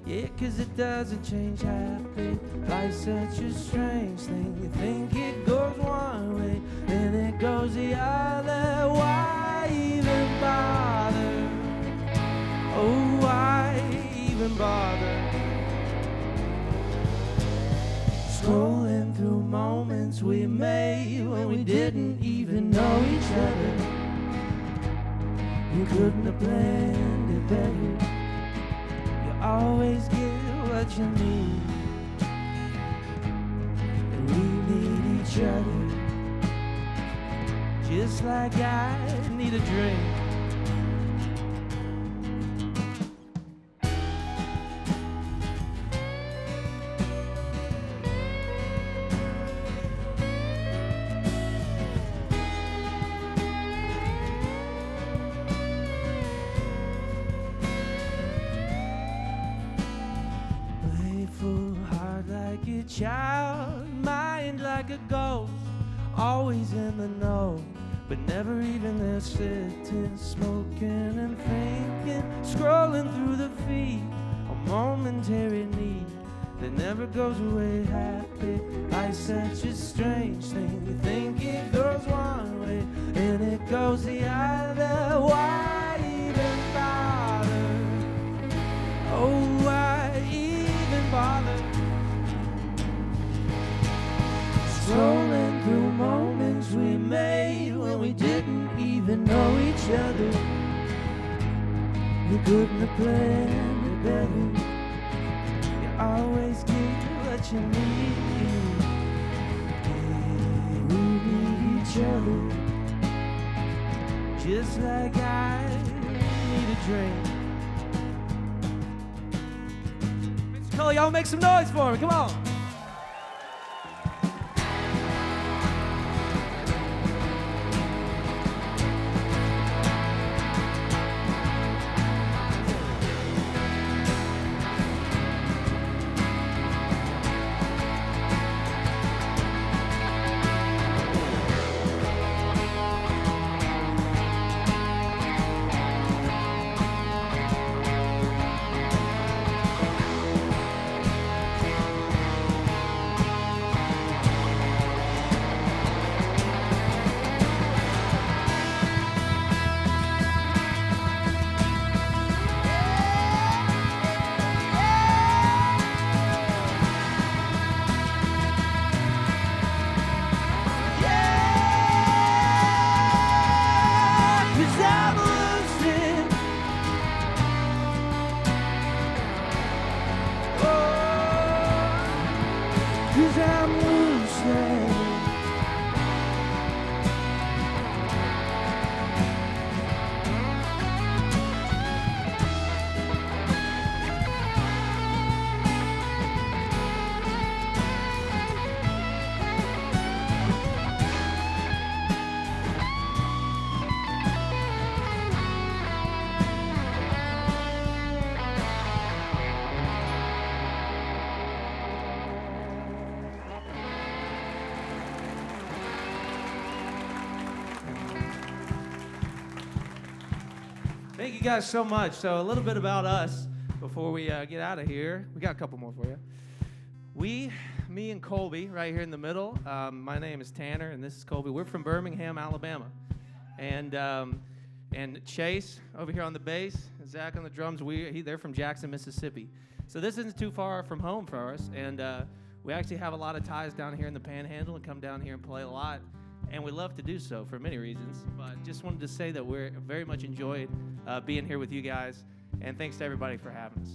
S5: yeah, 'cause it doesn't change. Happy, life's such a strange thing. You think it goes one way, then it goes the other. Why even bother? Oh, why even bother? Scrolling through moments we made when we didn't even know each other. You couldn't have planned it better. You always get what you need, and we need each other, just like I need a drink. Child, mind like a ghost, always in the know, but never even there, sitting, smoking and thinking, scrolling through the feed, a momentary need that never goes away. Happy, life's such a strange thing. You think it goes one way, and it goes the other. Why even bother? Oh, why even bother? Scrolling through moments we made when we didn't even know each other. You couldn't have planned it better. You always get what you need. Yeah, we need each other, just like I need a drink. Mr. Cole, y'all make some noise for me, come on. Thank you guys so much. So a little bit about us before we get out of here. We got a couple more for you. Me and Colby, right here in the middle. My name is Tanner, and this is Colby. We're from Birmingham, Alabama. And Chase over here on the bass, and Zach on the drums. They're from Jackson, Mississippi. So this isn't too far from home for us. And we actually have a lot of ties down here in the Panhandle and come down here and play a lot. And we love to do so for many reasons. But just wanted to say that we're very much enjoyed being here with you guys. And thanks to everybody for having us.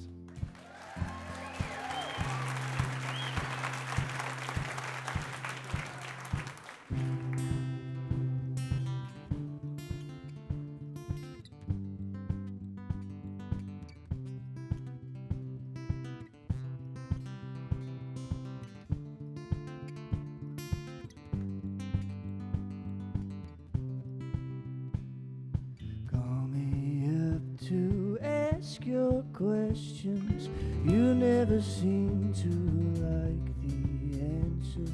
S5: Your questions, you never seem to like the answer.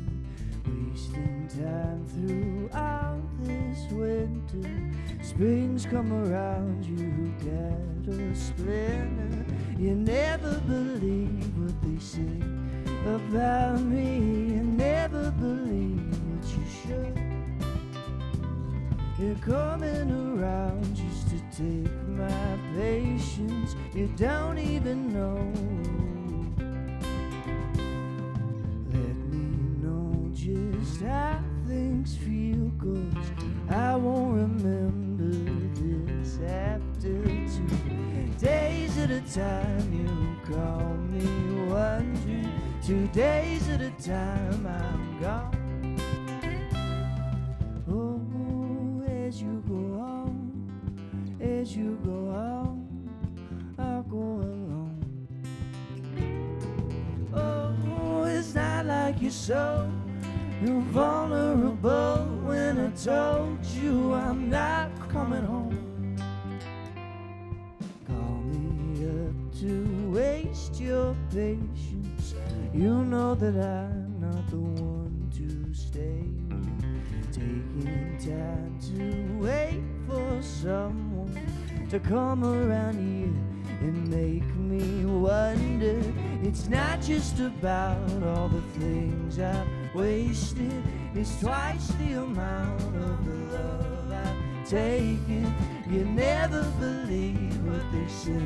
S5: We wasting time throughout this winter. Springs come around, you get a splinter. You never believe what they say about me. You never believe what you should. You're coming around just to take my patience. You don't even know. Let me know just how things feel, 'cause I won't remember this after 2 days at a time. You call me wondering, 2 days at a time I'm gone. As you go on, as you go on, I'll go along. Oh, it's not like you're so vulnerable when I told you I'm not coming home. Call me up to waste your patience. You know that I'm not the one to stay with. Taking time to wait for someone to come around here and make me wonder. It's not just about all the things I've wasted. It's twice the amount of the love I've taken. You never believe what they say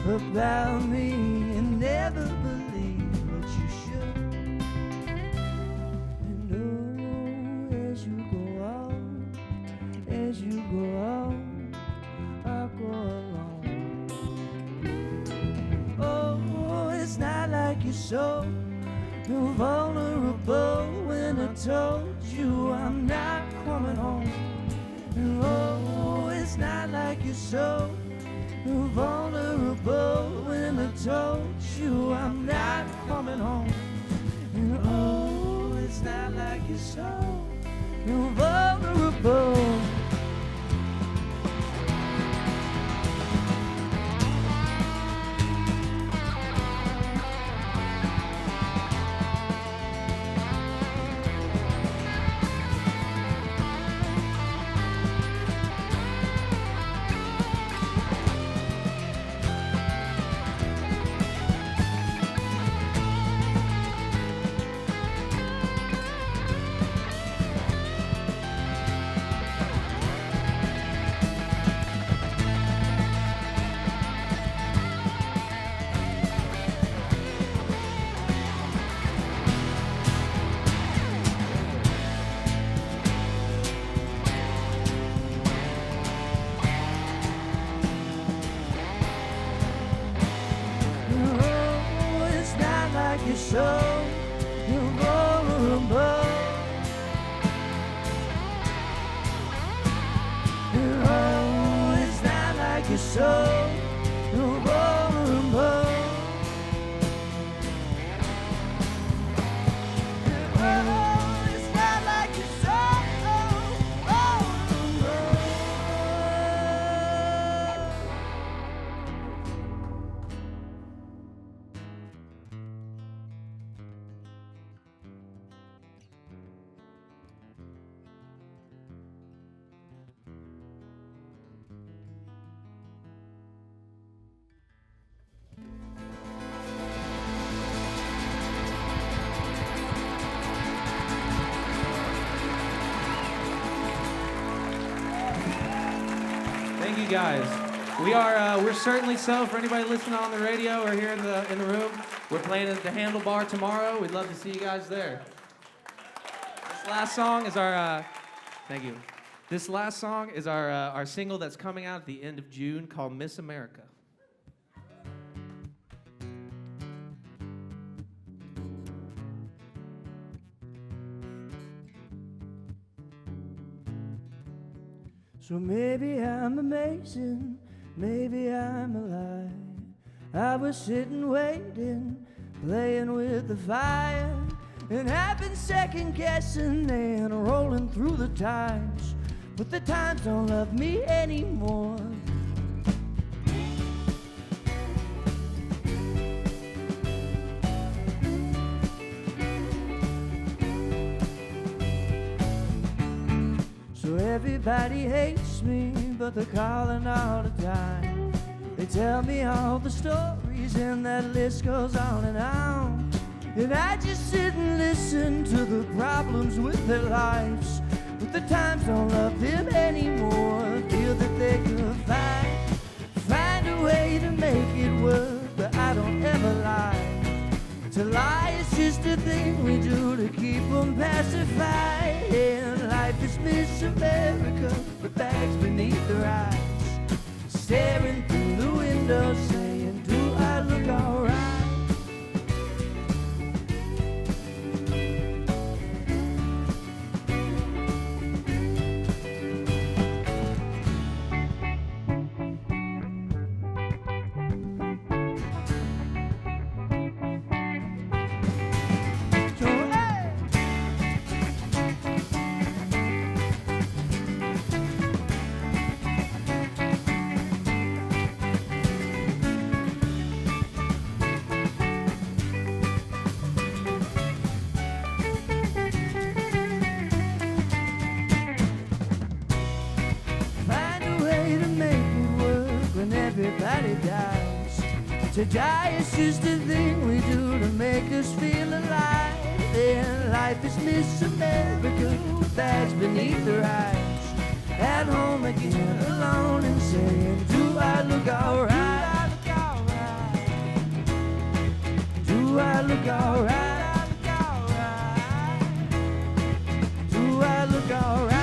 S5: about me. You never believe what you should. As you go on, I'll go along. Oh, it's not like you're so vulnerable when I told you I'm not coming home. Oh, it's not like you're so vulnerable when I told you I'm not coming home. Oh, it's not like you're so vulnerable.
S6: Thank you guys. We're certainly so. For anybody listening on the radio or here in the room, we're playing at the Handlebar tomorrow. We'd love to see you guys there. This last song is our thank you. This last song is our single that's coming out at the end of June called Miss America.
S5: So maybe I'm amazing, maybe I'm alive. I was sitting waiting, playing with the fire, and I've been second guessing and rolling through the times, but the times don't love me anymore. So everybody hates me, but they're calling all the time. They tell me all the stories and that list goes on. And I just sit and listen to the problems with their lives. But the times don't love them anymore. Feel that they could find a way to make it work. But I don't ever lie. To lie is just a thing we do to keep them pacified. And life is Miss America, with bags beneath their eyes, staring through the window saying, do I look alright? Everybody dies. To die is just a thing we do to make us feel alive. And life is Miss America, with bags beneath her eyes, at home again, alone and saying, do I look alright? Do I look alright? Do I look alright?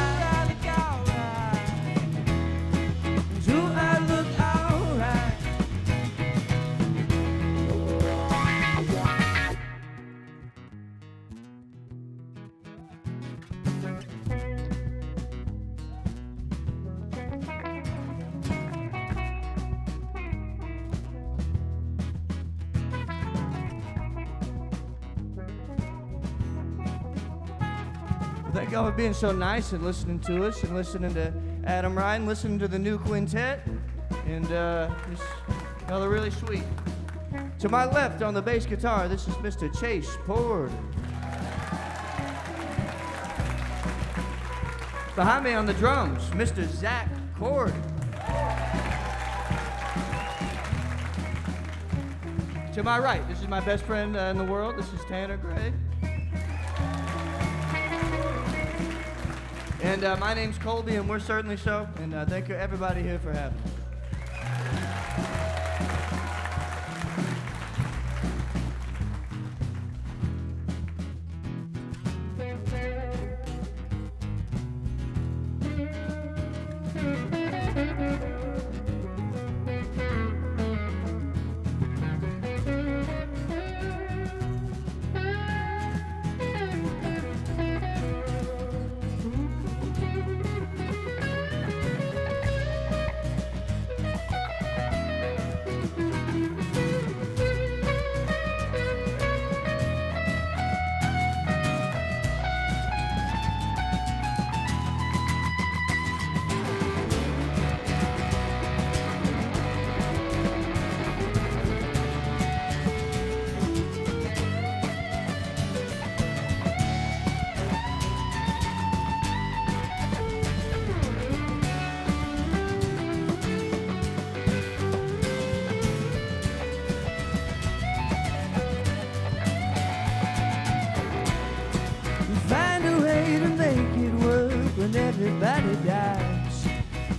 S5: Thank y'all for being so nice and listening to us and listening to Adam Wright and listening to the new Quintet. And y'all are really sweet. To my left on the bass guitar, this is Mr. Chase Pord. Behind me on the drums, Mr. Zach Cord. To my right, this is my best friend in the world. This is Tanner Gray. And my name's Colby, and we're certainly so. And thank you everybody here for having us. Everybody dies.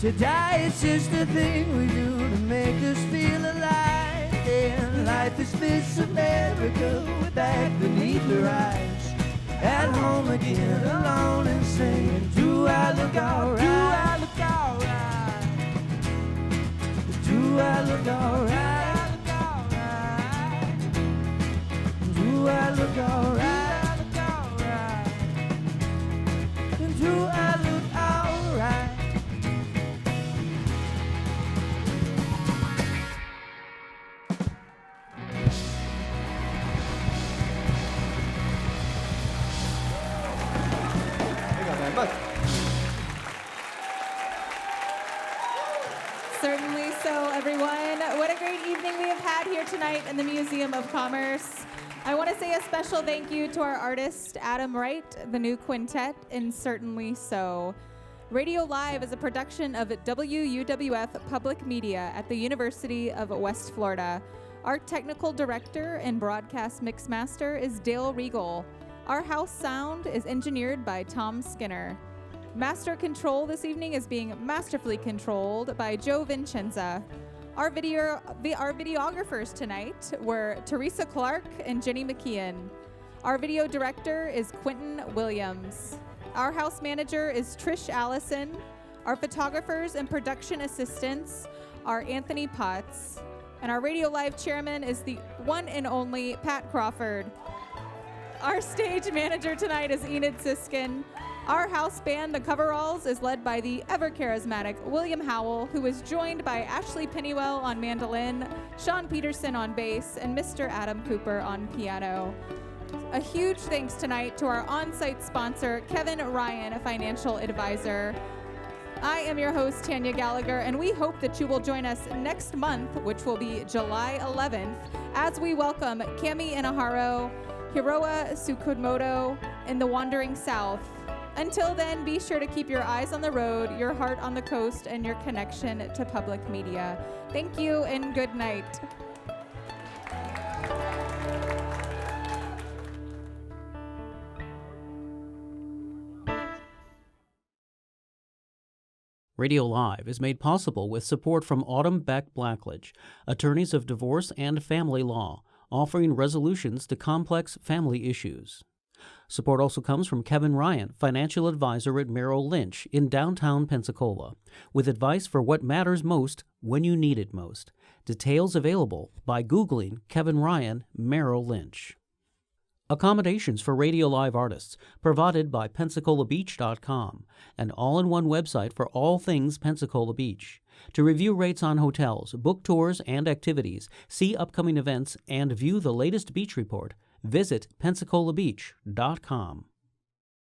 S5: To die is just a thing we do to make us feel alive. And life is Miss America, with back beneath her eyes, at home again, alone and saying, do I look alright? Do I look alright? Do I look alright? Do I look alright? Do I look alright?
S2: Certainly so, everyone. What a great evening we have had here tonight in the Museum of Commerce. I want to say a special thank you to our artist, Adam Wright, the new Quintet, and Certainly So. Radio Live is a production of WUWF Public Media at the University of West Florida. Our technical director and broadcast mixmaster is Dale Regal. Our house sound is engineered by Tom Skinner. Master control this evening is being masterfully controlled by Joe Vincenza. Our videographers tonight were Teresa Clark and Jenny McKeon. Our video director is Quentin Williams. Our house manager is Trish Allison. Our photographers and production assistants are Anthony Potts. And our RadioLive chairman is the one and only Pat Crawford. Our stage manager tonight is Enid Siskin. Our house band, the Coveralls, is led by the ever-charismatic William Howell, who is joined by Ashley Pennywell on mandolin, Sean Peterson on bass, and Mr. Adam Cooper on piano. A huge thanks tonight to our on-site sponsor, Kevin Ryan, a financial advisor. I am your host, Tanya Gallagher, and we hope that you will join us next month, which will be July 11th, as we welcome Kami Inaharo, Hiroa Tsukamoto, and the Wandering South. Until then, be sure to keep your eyes on the road, your heart on the coast, and your connection to public media. Thank you and good night.
S1: Radio Live is made possible with support from Autumn Beck Blackledge, attorneys of divorce and family law, offering resolutions to complex family issues. Support also comes from Kevin Ryan, financial advisor at Merrill Lynch in downtown Pensacola, with advice for what matters most when you need it most. Details available by Googling Kevin Ryan, Merrill Lynch. Accommodations for Radio Live artists provided by PensacolaBeach.com, an all-in-one website for all things Pensacola Beach. To review rates on hotels, book tours and activities, see upcoming events, and view the latest beach report, visit PensacolaBeach.com.